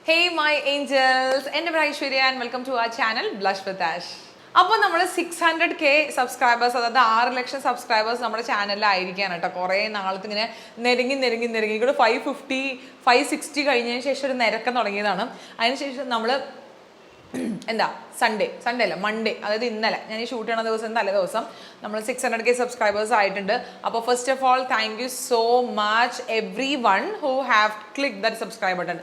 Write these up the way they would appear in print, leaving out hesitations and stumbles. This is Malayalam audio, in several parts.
Hey my angels, എൻ്റെ പേര് Aishwarya and welcome to our channel Blush with Ash. അപ്പോൾ നമ്മൾ 600K സബ്സ്ക്രൈബേഴ്സ്, അതായത് 6 ലക്ഷം സബ്സ്ക്രൈബേഴ്സ് നമ്മുടെ ചാനലിലായിരിക്കാണ് കേട്ടോ. കുറേ നാളത്തെ ഇങ്ങനെ നെരുങ്ങി ഇവിടെ 550 560 കഴിഞ്ഞതിന് ശേഷം ഒരു നിരക്കം തുടങ്ങിയതാണ്. അതിനുശേഷം നമ്മൾ സൺഡേ അല്ല മൺഡേ, അതായത് ഇന്നലെ ഞാൻ ഈ ഷൂട്ട് ചെയ്യണ ദിവസം തലേ ദിവസം നമ്മൾ 600K സബ്സ്ക്രൈബേഴ്സ് ആയിട്ടുണ്ട്. അപ്പോൾ first of all thank you so much every one who have click that subscribe button.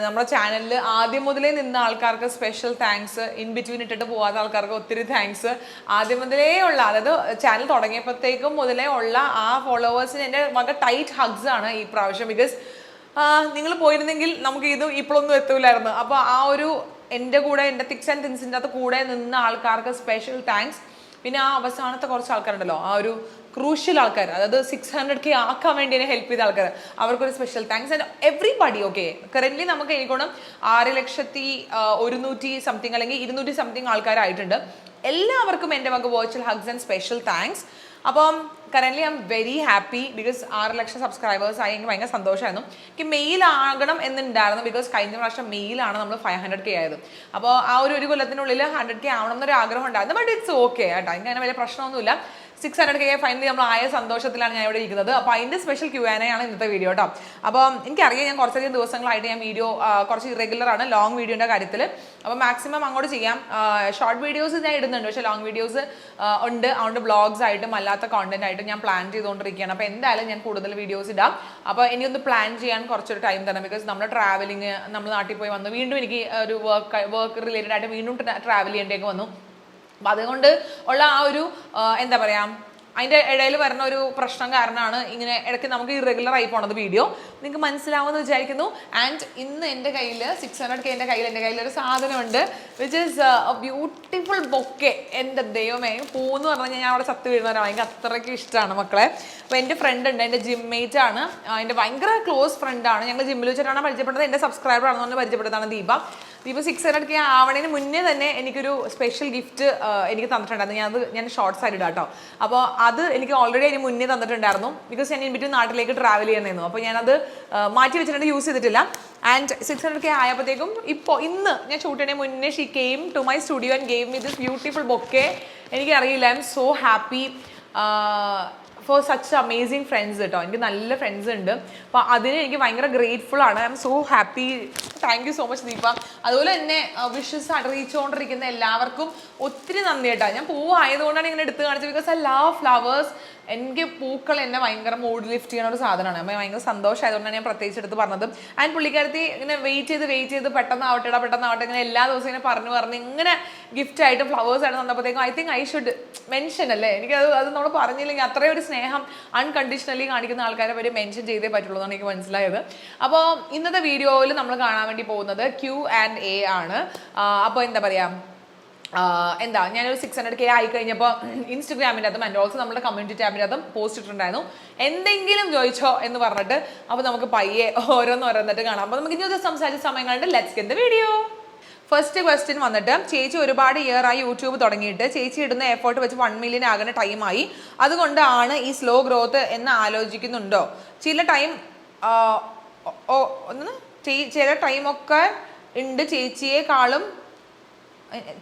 നമ്മുടെ ചാനലിൽ ആദ്യം മുതലേ നിന്ന ആൾക്കാർക്ക് സ്പെഷ്യൽ താങ്ക്സ്, ഇൻ ബിറ്റ്വീൻ ഇട്ടിട്ട് പോകാത്ത ആൾക്കാർക്ക് ഒത്തിരി താങ്ക്സ്. ആദ്യം മുതലേ ഉള്ള, അതായത് ചാനൽ തുടങ്ങിയപ്പോഴത്തേക്കും മുതലേ ഉള്ള ആ ഫോളോവേഴ്സിന് എൻ്റെ വക ടൈറ്റ് ഹഗ്സ് ആണ് ഈ പ്രാവശ്യം. ബിക്കോസ് നിങ്ങൾ പോയിരുന്നെങ്കിൽ നമുക്ക് ഇത് ഇപ്പോഴൊന്നും എത്തൂലായിരുന്നു. അപ്പോൾ ആ ഒരു എൻ്റെ കൂടെ, എൻ്റെ തിക്സ് ആൻഡ് തിൻസിൻ്റെ അകത്ത് കൂടെ നിന്ന ആൾക്കാർക്ക് സ്പെഷ്യൽ താങ്ക്സ്. പിന്നെ ആ അവസാനത്തെ കുറച്ച് ആൾക്കാരുണ്ടല്ലോ, ആ ഒരു ക്രൂഷ്യൽ ആൾക്കാർ, അതായത് 600K ആക്കാൻ വേണ്ടി എന്നെ ഹെൽപ്പ് ചെയ്ത ആൾക്കാർ, അവർക്കൊരു special thanks. And everybody. Okay, currently നമുക്ക് എനിക്കോണം 6,100 സംതിങ് അല്ലെങ്കിൽ 200 സംതിങ് ആൾക്കാരായിട്ടുണ്ട്. എല്ലാവർക്കും എൻ്റെ വക virtual hugs and special thanks. അപ്പം currently I am very happy because 6 lakh subscribers ആയി. എനിക്ക് ഭയങ്കര സന്തോഷമായിരുന്നു. എനിക്ക് മെയിലാകണം എന്നുണ്ടായിരുന്നു ബിക്കോസ് കഴിഞ്ഞ പ്രാവശ്യം മെയിലാണ് നമ്മൾ 500K ആയത്. അപ്പോൾ ആ ഒരു കൊല്ലത്തിനുള്ളിൽ 100K ആവണം എന്നൊരു ആഗ്രഹം ഉണ്ടായിരുന്നു. ബട്ട് ഇറ്റ്സ് ഓക്കെ കേട്ടോ, എനിക്ക് അങ്ങനെ വലിയ പ്രശ്നമൊന്നുമില്ല. 600K ഫൈനലി നമ്മൾ ആയ സന്തോഷത്തിലാണ് ഞാൻ ഇവിടെ ഇരിക്കുന്നത്. അപ്പോൾ അതിൻ്റെ സ്പെഷ്യൽ Q&A ആണ് ഇന്നത്തെ വീഡിയോ കേട്ടോ. അപ്പോൾ എനിക്കറിയാം ഞാൻ കുറച്ചധികം ദിവസങ്ങളായിട്ട് ഞാൻ വീഡിയോ കുറച്ച് ഇറഗുലർ ആണ് ലോങ് വീഡിയോൻ്റെ കാര്യത്തിൽ. അപ്പോൾ മാക്സിമം അങ്ങോട്ട് ചെയ്യാം. ഷോർട്ട് വീഡിയോസ് ഞാൻ ഇടുന്നുണ്ട്, പക്ഷേ ലോങ് വീഡിയോസ് ഉണ്ട്. അതുകൊണ്ട് ബ്ലോഗ്സ് ആയിട്ടും അല്ലാത്ത കോണ്ടന്റ് ആയിട്ടും ഞാൻ പ്ലാൻ ചെയ്തുകൊണ്ടിരിക്കുകയാണ്. അപ്പോൾ എന്തായാലും ഞാൻ കൂടുതൽ വീഡിയോസ് ഇടാം. അപ്പോൾ എനിക്കൊന്ന് പ്ലാൻ ചെയ്യാൻ കുറച്ചൊരു ടൈം തന്നെ, ബിക്കോസ് നമ്മൾ ട്രാവലിങ്, നമ്മൾ നാട്ടിൽ പോയി വന്നു, വീണ്ടും എനിക്ക് ഒരു വർക്ക് റിലേറ്റഡ് ആയിട്ട് വീണ്ടും ട്രാവൽ ചെയ്യേണ്ടേക്ക് വന്നു. അപ്പം അതുകൊണ്ട് ഉള്ള ആ ഒരു എന്താ പറയുക, അതിൻ്റെ ഇടയിൽ വരുന്ന ഒരു പ്രശ്നം കാരണമാണ് ഇങ്ങനെ ഇടയ്ക്ക് നമുക്ക് ഇറഗുലർ ആയി പോണത് വീഡിയോ. നിങ്ങൾക്ക് മനസ്സിലാവുമെന്ന് വിചാരിക്കുന്നു. ആൻഡ് ഇന്ന് എൻ്റെ കയ്യിൽ 600K എൻ്റെ കയ്യിലൊരു സാധനമുണ്ട്, which is A beautiful bouquet. എൻ്റെ ദൈവമേ, പൂന്ന് പറഞ്ഞു കഴിഞ്ഞാൽ ഞാൻ അവിടെ ചത്ത് വീഴുന്നവരാണ്. എനിക്ക് അത്രയ്ക്ക് ഇഷ്ടമാണ് മക്കളെ. അപ്പോൾ എൻ്റെ ഫ്രണ്ട് ഉണ്ട്, എൻ്റെ ജിമ്മേറ്റ് ആണ്, എൻ്റെ ഭയങ്കര ക്ലോസ് ഫ്രണ്ടാണ്. ഞങ്ങൾ ജിമ്മിൽ വെച്ചിട്ടാണ് പരിചയപ്പെട്ടത്. എൻ്റെ സബ്സ്ക്രൈബർ ആണെന്ന് പരിചയപ്പെട്ടതാണ് ദീപ. 600K ആവണതിന് മുന്നേ തന്നെ എനിക്കൊരു സ്പെഷ്യൽ ഗിഫ്റ്റ് എനിക്ക് തന്നിട്ടുണ്ടായിരുന്നു. ഞാൻ ഷോർട്സ് ആയിട്ട് ഇടാം കേട്ടോ. അപ്പോൾ അത് എനിക്ക് ഓൾറെഡി അതിന് മുന്നേ തന്നിട്ടുണ്ടായിരുന്നു, ബിക്കോസ് ഞാൻ ഇൻബിറ്റ്വീൻ നാട്ടിലേക്ക് ട്രാവൽ ചെയ്യുന്നതായിരുന്നു. അപ്പോൾ ഞാനത് മാറ്റി വെച്ചിട്ടുണ്ട്, യൂസ് ചെയ്തിട്ടില്ല. ആൻഡ് 600K ആയപ്പോഴത്തേക്കും ഇന്ന് ഞാൻ ഷൂട്ട് ചെയ്യണേ മുന്നേ she came to my studio and gave me this beautiful bouquet. എനിക്കറിയില്ല, I am so happy for such amazing friends കേട്ടോ. എനിക്ക് നല്ല ഫ്രണ്ട്സ് ഉണ്ട്. അപ്പോൾ അതിന് എനിക്ക് ഭയങ്കര ഗ്രേറ്റ്ഫുൾ ആണ്. I am so happy. Thank you so much Deepa. അതുപോലെ തന്നെ വിഷസ് അറിയിച്ചുകൊണ്ടിരിക്കുന്ന എല്ലാവർക്കും ഒത്തിരി നന്ദി കേട്ടോ. ഞാൻ പൂവായതുകൊണ്ടാണ് ഇങ്ങനെ എടുത്ത് കാണിച്ചത്, ബിക്കോസ് ഐ ലവ് ഫ്ലവേഴ്സ്. എനിക്ക് പൂക്കൾ എന്നെ ഭയങ്കര മൂഡ് ലിഫ്റ്റ് ചെയ്യുന്ന ഒരു സാധനമാണ്. അപ്പോൾ ഭയങ്കര സന്തോഷമായതുകൊണ്ടാണ് ഞാൻ പ്രത്യേകിച്ച് എടുത്ത് പറഞ്ഞത്. ആൻഡ് പുള്ളിക്കാരത്തി ഇങ്ങനെ വെയിറ്റ് ചെയ്ത് പെട്ടെന്നാവട്ടെ ഇങ്ങനെ എല്ലാ ദിവസവും ഇങ്ങനെ പറഞ്ഞ് ഇങ്ങനെ ഗിഫ്റ്റ് ആയിട്ട് ഫ്ലവേഴ്സ് ആയിട്ട് തന്നപ്പോഴത്തേക്കും I think I should mention അല്ലേ. എനിക്കത് നമ്മൾ പറഞ്ഞില്ലെങ്കിൽ അത്രയും ഒരു സ്നേഹം അൺകണ്ടീഷണലി കാണിക്കുന്ന ആൾക്കാരെ വരെ മെൻഷൻ ചെയ്തേ പറ്റുള്ളൂ എന്നാണ് എനിക്ക് മനസ്സിലായത്. അപ്പോൾ ഇന്നത്തെ വീഡിയോയിൽ നമ്മൾ കാണാൻ വേണ്ടി പോകുന്നത് Q&A ആണ്. അപ്പോൾ എന്താ പറയുക, ഞാനൊരു 600K ആയി കഴിഞ്ഞപ്പോൾ ഇൻസ്റ്റഗ്രാമിൻ്റെ അതും ആൻഡ് ഓൾസോ നമ്മുടെ കമ്മ്യൂണിറ്റി ടാബിൻ്റെ അതും പോസ്റ്റ് ഇട്ടിട്ടുണ്ടായിരുന്നു, എന്തെങ്കിലും ചോദിച്ചോ എന്ന് പറഞ്ഞിട്ട്. അപ്പോൾ നമുക്ക് പയ്യെ ഓരോന്നിട്ട് കാണാം. അപ്പോൾ നമുക്ക് ഇനി സംസാരിച്ച സമയം കണ്ട് let's get the video. First question വന്നിട്ട്, ചേച്ചി ഒരുപാട് ഇയർ ആയി യൂട്യൂബ് തുടങ്ങിയിട്ട്, ചേച്ചി ഇടുന്ന എഫേർട്ട് വെച്ച് 1 മില്യൺ ആകുന്ന ടൈമായി, അതുകൊണ്ടാണ് ഈ സ്ലോ ഗ്രോത്ത് എന്ന് ആലോചിക്കുന്നുണ്ടോ? ചില ടൈമൊക്കെ ഉണ്ട് ചേച്ചിയെക്കാളും,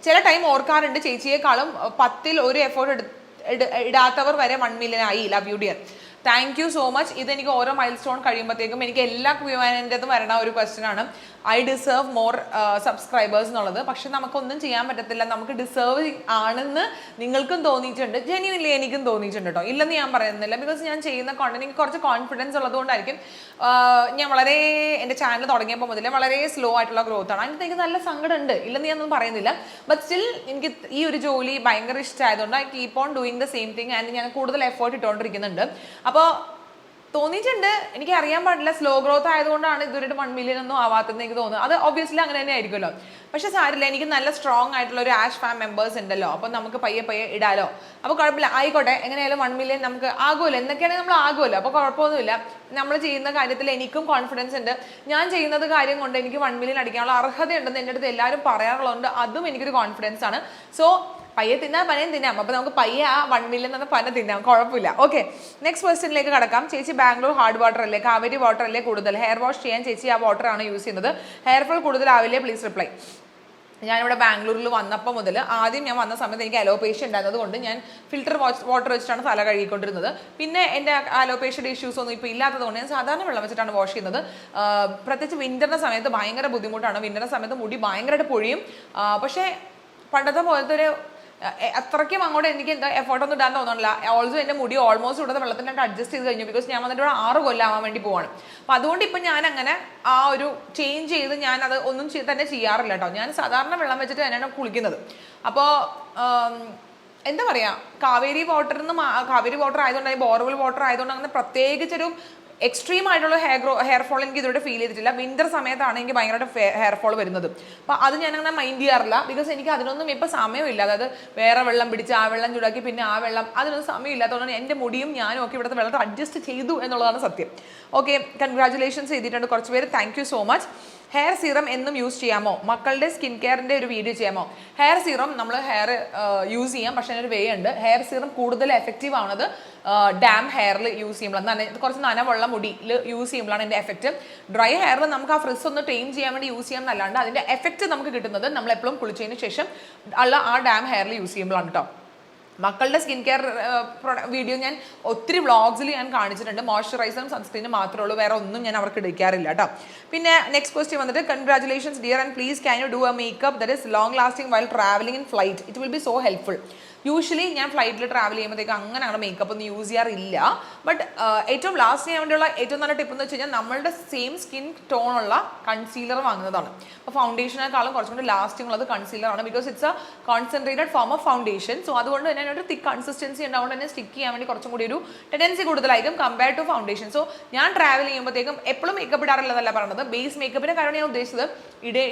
ചില ടൈം ഓർക്കാറുണ്ട് ചേച്ചിയെക്കാളും 10ൽ 1 എഫേർട്ട് ഇടാത്തവർ വരെ 1 മില്യൺ ആയി. Love you dear. Thank you so much. ഇതെനിക്ക് ഓരോ മൈൽ സ്റ്റോൺ കഴിയുമ്പോഴത്തേക്കും എനിക്ക് എല്ലാ Q&A'തും വരണ ഒരു ക്വസ്റ്റ്യൻ ആണ്, ഐ ഡിസേർവ് മോർ സബ്സ്ക്രൈബേഴ്സ് എന്നുള്ളത്. പക്ഷെ നമുക്കൊന്നും ചെയ്യാൻ പറ്റത്തില്ല. നമുക്ക് ഡിസേർവ് ആണെന്ന് നിങ്ങൾക്കും തോന്നിയിട്ടുണ്ട്, ജെന്യുവൻലി എനിക്കും തോന്നിയിട്ടുണ്ട് കേട്ടോ, ഇല്ലെന്ന് ഞാൻ പറയുന്നില്ല. ബിക്കോസ് ഞാൻ ചെയ്യുന്ന കോണ്ടന്റ് എനിക്ക് കുറച്ച് കോൺഫിഡൻസ് ഉള്ളതുകൊണ്ടായിരിക്കും. ഞാൻ വളരെ എൻ്റെ ചാനൽ തുടങ്ങിയപ്പോൾ മുതലേ വളരെ സ്ലോ ആയിട്ടുള്ള ഗ്രോത്ത് ആണ്. എനിക്ക് നല്ല സങ്കടം ഉണ്ട്, ഇല്ലെന്ന് ഞാനൊന്നും പറയുന്നില്ല. ബട്ട് സ്റ്റിൽ എനിക്ക് ഈ ഒരു ജോലി ഭയങ്കര ഇഷ്ടമായതുകൊണ്ട് I keep on doing the same thing. And ഞാൻ കൂടുതൽ എഫേർട്ട് ഇട്ടുകൊണ്ടിരിക്കുന്നുണ്ട്. അപ്പോൾ തോന്നിയിട്ടുണ്ട്, എനിക്ക് അറിയാൻ പാടില്ല, സ്ലോ ഗ്രോത്ത് ആയതുകൊണ്ടാണ് ഇതുവരെ 1 മില്യൺ ഒന്നും ആവാത്തതെന്ന് എനിക്ക് തോന്നുന്നു. അത് ഒബ്വിയസ്ലി അങ്ങനെ തന്നെ ആയിരിക്കുമല്ലോ. പക്ഷെ സാരില്ല, എനിക്ക് നല്ല സ്ട്രോങ് ആയിട്ടുള്ള ഒരു ആഷ് ഫാം മെമ്പേഴ്സ് ഉണ്ടല്ലോ. അപ്പോൾ നമുക്ക് പയ്യെ ഇടാലോ. അപ്പോൾ കുഴപ്പമില്ല, ആയിക്കോട്ടെ, എങ്ങനെയായാലും 1 മില്യൺ നമുക്ക് ആകുമല്ലോ, എന്നൊക്കെയാണെങ്കിൽ നമ്മൾ ആകുമല്ലോ. അപ്പോൾ കുഴപ്പമൊന്നുമില്ല. നമ്മൾ ചെയ്യുന്ന കാര്യത്തിൽ എനിക്കും കോൺഫിഡൻസ് ഉണ്ട്. ഞാൻ ചെയ്യുന്നത് കാര്യം കൊണ്ട് എനിക്ക് 1 മില്യൺ അടിക്കാനുള്ള അർഹതയുണ്ടെന്ന് എൻ്റെ അടുത്ത് എല്ലാവരും പറയാറുള്ളതുകൊണ്ട് അതും എനിക്കൊരു കോൺഫിഡൻസ് ആണ്. സോ പയ്യെ തിന്നാം പനയും തിന്നാം. അപ്പോൾ നമുക്ക് പയ്യെ ആ 1 million എന്ന പന തിന്നാം, കുഴപ്പമില്ല. ഓക്കെ, നെക്സ്റ്റ് ക്വസ്റ്റ്യനിലേക്ക് കടക്കാം. ചേച്ചി ബാംഗ്ലൂർ ഹാർഡ് വാട്ടർ അല്ലേ, കാവേരി വാട്ടർ അല്ലേ കൂടുതൽ? ഹെയർ വാഷ് ചെയ്യാൻ ചേച്ചി ആ വാട്ടർ ആണ് യൂസ് ചെയ്യുന്നത്. ഹെയർ ഫോൾ കൂടുതലാവില്ലേ, പ്ലീസ് റിപ്ലൈ. ഞാനിവിടെ ബാംഗ്ലൂരിൽ വന്നപ്പോൾ മുതൽ, ആദ്യം ഞാൻ വന്ന സമയത്ത് എനിക്ക് അലോപേഷ്യ ഉണ്ടായിരുന്നത് കൊണ്ട് ഞാൻ ഫിൽറ്റർ വാട്ടർ വെച്ചിട്ടാണ് തല കഴുകിക്കൊണ്ടിരുന്നത്. പിന്നെ എൻ്റെ അലോപേഷ്യയുടെ ഇഷ്യൂസ് ഒന്നും ഇപ്പോൾ ഇല്ലാത്തത് കൊണ്ട് ഞാൻ സാധാരണ വെള്ളം വെച്ചിട്ടാണ് വാഷ് ചെയ്യുന്നത്. പ്രത്യേകിച്ച് വിൻ്ററിൻ്റെ സമയത്ത് ഭയങ്കര ബുദ്ധിമുട്ടാണ്. വിൻ്ററിൻ്റെ സമയത്ത് മുടി ഭയങ്കരമായിട്ട് പൊഴിയും. പക്ഷേ പണ്ടത്തെ പോലത്തെ ഒരു അത്രയ്ക്കും അങ്ങോട്ട് എനിക്ക് എന്താ എഫോർട്ടൊന്നും ഇടാൻ തോന്നുന്നില്ല. ഓൾസോ എൻ്റെ മുടി ഓൾമോസ്റ്റ് ഇവിടുത്തെ വെള്ളത്തിനായിട്ട് അഡ്ജസ്റ്റ് ചെയ്ത് കഴിഞ്ഞു. ബിക്കോസ് ഞാൻ വന്നിട്ട് ഇവിടെ 6 കൊല്ലമാവാൻ വേണ്ടി പോവാണ്. അപ്പം അതുകൊണ്ട് ഇപ്പം ഞാൻ അങ്ങനെ ആ ഒരു ചേഞ്ച് ചെയ്ത് ഞാൻ അത് ഒന്നും തന്നെ ചെയ്യാറില്ല കേട്ടോ. ഞാൻ സാധാരണ വെള്ളം വെച്ചിട്ട് തന്നെയാണ് കുളിക്കുന്നത്. അപ്പോൾ എന്താ പറയുക, കാവേരി വാട്ടർ ആയതുകൊണ്ട്, ബോർവെൽ വാട്ടർ ആയതുകൊണ്ട് അങ്ങനെ പ്രത്യേകിച്ചൊരു എക്സ്ട്രീം ആയിട്ടുള്ള ഹെയർ ഫോൾ എനിക്ക് ഇതുവരെ ഫീൽ ചെയ്തിട്ടില്ല. വിന്റർ സമയത്താണ് എനിക്ക് ഭയങ്കരമായിട്ട് ഹെയർ ഫോൾ വരുന്നത്. അപ്പോൾ അത് ഞാനങ്ങനെ മൈൻഡ് ചെയ്യാറില്ല. ബിക്കോസ് എനിക്ക് അതിനൊന്നും ഇപ്പോൾ സമയമില്ല. അതായത് വേറെ വെള്ളം പിടിച്ച് ആ വെള്ളം ചൂടാക്കി പിന്നെ ആ വെള്ളം, അതിനൊന്നും സമയമില്ലാത്തതുകൊണ്ടാണ് എൻ്റെ മുടിയും ഞാനും ഒക്കെ ഇവിടുത്തെ വെള്ളത്തിൽ അഡ്ജസ്റ്റ് ചെയ്തു എന്നുള്ളതാണ് സത്യം. ഓക്കെ, കൺഗ്രാറ്റുലേഷൻസ് ചെയ്തിട്ടുണ്ട് കുറച്ച് പേര്. Thank you so much. Hair serum എന്നും യൂസ് ചെയ്യാമോ? മക്കളുടെ സ്കിൻ കെയറിൻ്റെ ഒരു വീഡിയോ ചെയ്യാമോ? ഹെയർ സീറം നമ്മൾ ഹെയർ യൂസ് ചെയ്യാം. പക്ഷേ അതിനൊരു വേ ഉണ്ട്. ഹെയർ സീറം കൂടുതൽ എഫക്റ്റീവ് ആവുന്നത് ഡാം ഹെയറിൽ യൂസ് ചെയ്യുമ്പോഴാണ്, കുറച്ച് നനവുള്ള മുടിയിൽ യൂസ് ചെയ്യുമ്പോഴാണ് അതിൻ്റെ എഫക്റ്റ്. ഡ്രൈ ഹെയറിൽ നമുക്ക് ആ ഫ്രിസ് ഒന്ന് ടൈം ചെയ്യാൻ വേണ്ടി യൂസ് ചെയ്യാം എന്നല്ലാണ്ട് അതിൻ്റെ എഫക്റ്റ് നമുക്ക് കിട്ടുന്നത് നമ്മൾ എപ്പോഴും കുളിച്ചതിന് ശേഷം ഉള്ള ആ ഡാം ഹെയറിൽ യൂസ് ചെയ്യുമ്പോഴാണ് കേട്ടോ. മക്കളുടെ സ്കിൻ കെയർ വീഡിയോ ഞാൻ ഒത്തിരി വ്ളോഗ്സിൽ ഞാൻ കാണിച്ചിട്ടുണ്ട്. മോയ്സ്ചറൈസറും സൺസ്ക്രീനും മാത്രമേ ഉള്ളൂ, വേറെ ഒന്നും ഞാൻ അവർക്ക് എടുക്കാറില്ല കേട്ടോ. പിന്നെ നെക്സ്റ്റ് ക്വസ്റ്റ്യൻ വന്നിട്ട്, congratulations dear and please can you do A makeup that is long lasting while travelling in flight, it will be so helpful. Usually ഞാൻ ഫ്ലൈറ്റിൽ ട്രാവൽ ചെയ്യുമ്പോഴത്തേക്ക് അങ്ങനെ മേക്കപ്പ് ഒന്നും യൂസ് ചെയ്യാറില്ല. ബട്ട് ഏറ്റവും ലാസ്റ്റ് ചെയ്യാൻ വേണ്ടിയുള്ള ഏറ്റവും നല്ല ടിപ്പ് എന്ന് വെച്ച് കഴിഞ്ഞാൽ നമ്മളുടെ സെയിം സ്കിൻ ടോണുള്ള കൺസീലർ വാങ്ങുന്നതാണ്. അപ്പോൾ ഫൗണ്ടേഷനേക്കാളും കുറച്ചും കൂടി ലാസ്റ്റിംഗ് ഉള്ളത് കൺസീലറാണ്. Because it's a concentrated form of foundation. So അതുകൊണ്ട് തന്നെ ഒരു തിക്ക് കൺസിസ്റ്റൻസി ഉണ്ടാവുകൊണ്ട് തന്നെ സ്റ്റിക്ക് ചെയ്യാൻ വേണ്ടി കുറച്ചും കൂടി ഒരു ടെൻഡൻസി കൂടുതലായിരിക്കും കമ്പയർ ടു ഫൗണ്ടേഷൻ. സോ ഞാൻ ട്രാവൽ ചെയ്യുമ്പോഴത്തേക്കും എപ്പോഴും മേക്കപ്പ് ഇടാറില്ലെന്നല്ല പറഞ്ഞത്. ബേസ് മേക്കപ്പിൻ്റെ കാര്യമാണ് ഞാൻ ഉദ്ദേശിച്ചത്.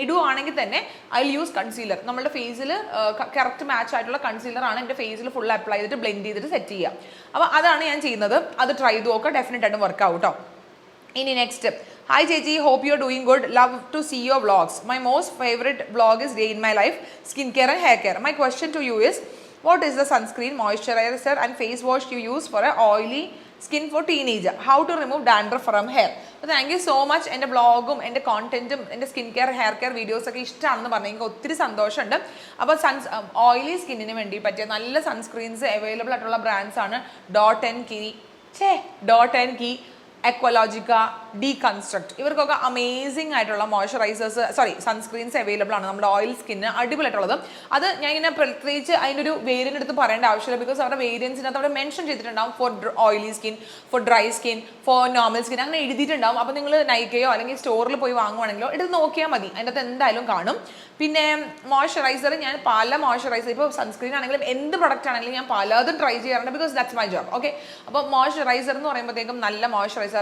ഇടുവാണെങ്കിൽ തന്നെ ഐ യൂസ് കൺസീലർ. നമ്മുടെ ഫേസിൽ കറക്റ്റ് മാച്ച് ആയിട്ടുള്ള കൺസീലറാണ് എൻ്റെ ഫേസിൽ ഫുൾ അപ്ലൈ ചെയ്തിട്ട് ബ്ലെൻഡ് ചെയ്തിട്ട് സെറ്റ് ചെയ്യുക. അപ്പോൾ അതാണ് ഞാൻ ചെയ്യുന്നത്. അത് ട്രൈ ചെയ്ത് നോക്കുക, ഡെഫിനറ്റ് ആയിട്ടും വർക്ക് ആവും കേട്ടോ. ഇനി നെക്സ്റ്റ്, ഹായ് ചേച്ചി, hope you are doing good, love to see your vlogs. My most favourite vlog is day in my life, skin care and hair care. My question to you is, what is the sunscreen, moisturizer and face wash you use for a oily skin for teenager? How to remove dandruff from hair? So thank you so much. എൻ്റെ ബ്ലോഗും എൻ്റെ കോണ്ടന്റും എൻ്റെ സ്കിൻ കെയർ ഹെയർ കെയർ വീഡിയോസൊക്കെ ഇഷ്ടമാണെന്ന് പറഞ്ഞാൽ എനിക്ക് ഒത്തിരി സന്തോഷമുണ്ട്. അപ്പോൾ ഓയിലി സ്കിന്നിന് വേണ്ടി പറ്റിയ നല്ല സൺസ്ക്രീൻസ് അവൈലബിൾ ആയിട്ടുള്ള ബ്രാൻഡ്സ് ആണ് ഡോട്ട് ആൻഡ് കീ, എക്വലോജിക്ക, ഡീകൺസ്ട്രക്ട്. ഇവർക്കൊക്കെ അമേസിംഗ് ആയിട്ടുള്ള സൺസ്ക്രീൻസ് അവൈലബിൾ ആണ് നമ്മുടെ ഓയിൽ സ്കിന്നിന് അടിപൊളിയായിട്ടുള്ളത്. അത് ഞാൻ ഇങ്ങനെ പ്രത്യേകിച്ച് അതിൻ്റെ ഒരു വേരിയൻ്റ് എടുത്ത് പറയേണ്ട ആവശ്യമില്ല. ബിക്കോസ് അവരുടെ വേരിയൻസിനകത്ത് അവിടെ മെൻഷൻ ചെയ്തിട്ടുണ്ടാവും for oily skin, for dry skin, for normal skin, അങ്ങനെ എഴുതിയിട്ടുണ്ടാവും. അപ്പോൾ നിങ്ങൾ നൈക്കയോ അല്ലെങ്കിൽ സ്റ്റോറിൽ പോയി വാങ്ങുവാണെങ്കിലോ എടുത്ത് നോക്കിയാൽ മതി, അതിൻ്റെ അകത്ത് എന്തായാലും കാണും. പിന്നെ മോയ്സ്ചറൈസർ, ഞാൻ പല മോയ്സ്ചറൈസർ, ഇപ്പോൾ സൺസ്ക്രീൻ ആണെങ്കിലും എന്ത് പ്രൊഡക്റ്റ് ആണെങ്കിലും ഞാൻ പലതും ട്രൈ ചെയ്യാറുണ്ട്. Because that's my job. Okay, അപ്പോൾ മോയ്സ്ചറൈസർ എന്ന് പറയുമ്പോഴത്തേക്കും നല്ല മോയ്സ്ചറൈസർ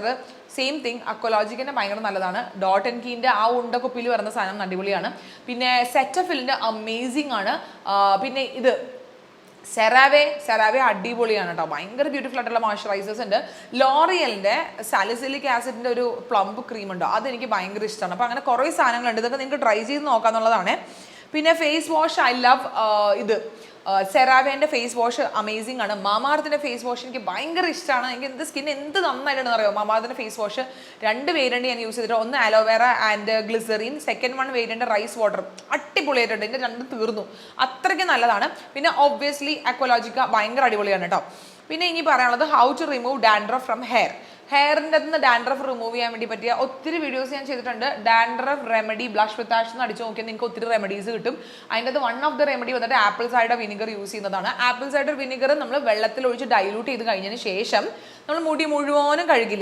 സെയിം തിങ് അക്വലോജിക്കിൻ്റെ ഭയങ്കര നല്ലതാണ്. ഡോട്ട് ആൻഡ് കീൻ്റെ ആ ഉണ്ട കുപ്പിയിൽ വരുന്ന സാധനം അടിപൊളിയാണ്. പിന്നെ സെറ്റഫിലിൻ്റെ അമേസിംഗ് ആണ്. പിന്നെ ഇത് സെറാവെ അടിപൊളിയാണ് കേട്ടോ. ഭയങ്കര ബ്യൂട്ടിഫുൾ ആയിട്ടുള്ള മോയ്സ്ചറൈസേഴ്സ് ഉണ്ട്. ലോറിയലിൻ്റെ സാലിസിലിക് ആസിഡിൻ്റെ ഒരു പ്ലംബ് ക്രീം ഉണ്ടോ, അതെനിക്ക് ഭയങ്കര ഇഷ്ടമാണ്. അപ്പോൾ അങ്ങനെ കുറേ സാധനങ്ങളുണ്ട്, ഇതൊക്കെ നിങ്ങൾക്ക് ട്രൈ ചെയ്ത് നോക്കാമെന്നുള്ളതാണ്. പിന്നെ ഫേസ് വാഷ് ഐ ലവ് ഇത് സെറാവേൻ്റെ ഫേസ് വാഷ് അമേസിംഗ് ആണ്. മാമാർത്തിൻ്റെ ഫേസ് വാഷ് എനിക്ക് ഭയങ്കര ഇഷ്ടമാണ്. എനിക്ക് എന്ത് സ്കിൻ എന്ത് നന്നായിട്ടാണെന്ന് അറിയോ. മാമാർത്തിൻ്റെ ഫേസ് വാഷ് 2 വേരിയൻ്റ് ഞാൻ യൂസ് ചെയ്തിട്ട്, ഒന്ന് aloe vera and glycerin, second 1 variant rice water. അടിപൊളിയായിട്ടുണ്ട്, എൻ്റെ 2 തീർന്നു, അത്രയ്ക്ക് നല്ലതാണ്. പിന്നെ ഒബ്വിയസ്ലി അക്വലോജിക്ക ഭയങ്കര അടിപൊളിയാണ് കേട്ടോ. പിന്നെ ഇനി പറയാനുള്ളത് how to remove dandruff from hair. ഹെയറിൻ്റെ നിന്ന് ഡാൻഡ്രഫ് റിമൂവ് ചെയ്യാൻ വേണ്ടി പറ്റിയ ഒത്തിരി വീഡിയോസ് ഞാൻ ചെയ്തിട്ടുണ്ട്. ഡാൻഡ്രഫ് റെമഡി ബ്ലഷ് വിത്ത് ആഷ് എന്ന് അടിച്ചു നോക്കിയാൽ നിങ്ങൾക്ക് ഒത്തിരി റെമഡീസ് കിട്ടും. അതിൻ്റെ അത് വൺ ഓഫ് ദ റെമഡി വന്നിട്ട് ആപ്പിൾ സൈഡർ വിനിഗർ യൂസ് ചെയ്യുന്നതാണ്. ആപ്പിൾ സൈഡർ വിനിഗർ നമ്മൾ വെള്ളത്തിൽ ഒഴിച്ച് ഡൈലൂട്ട് ചെയ്ത് കഴിഞ്ഞതിന് ശേഷം നമ്മൾ മുടി മുഴുവനും കഴുകി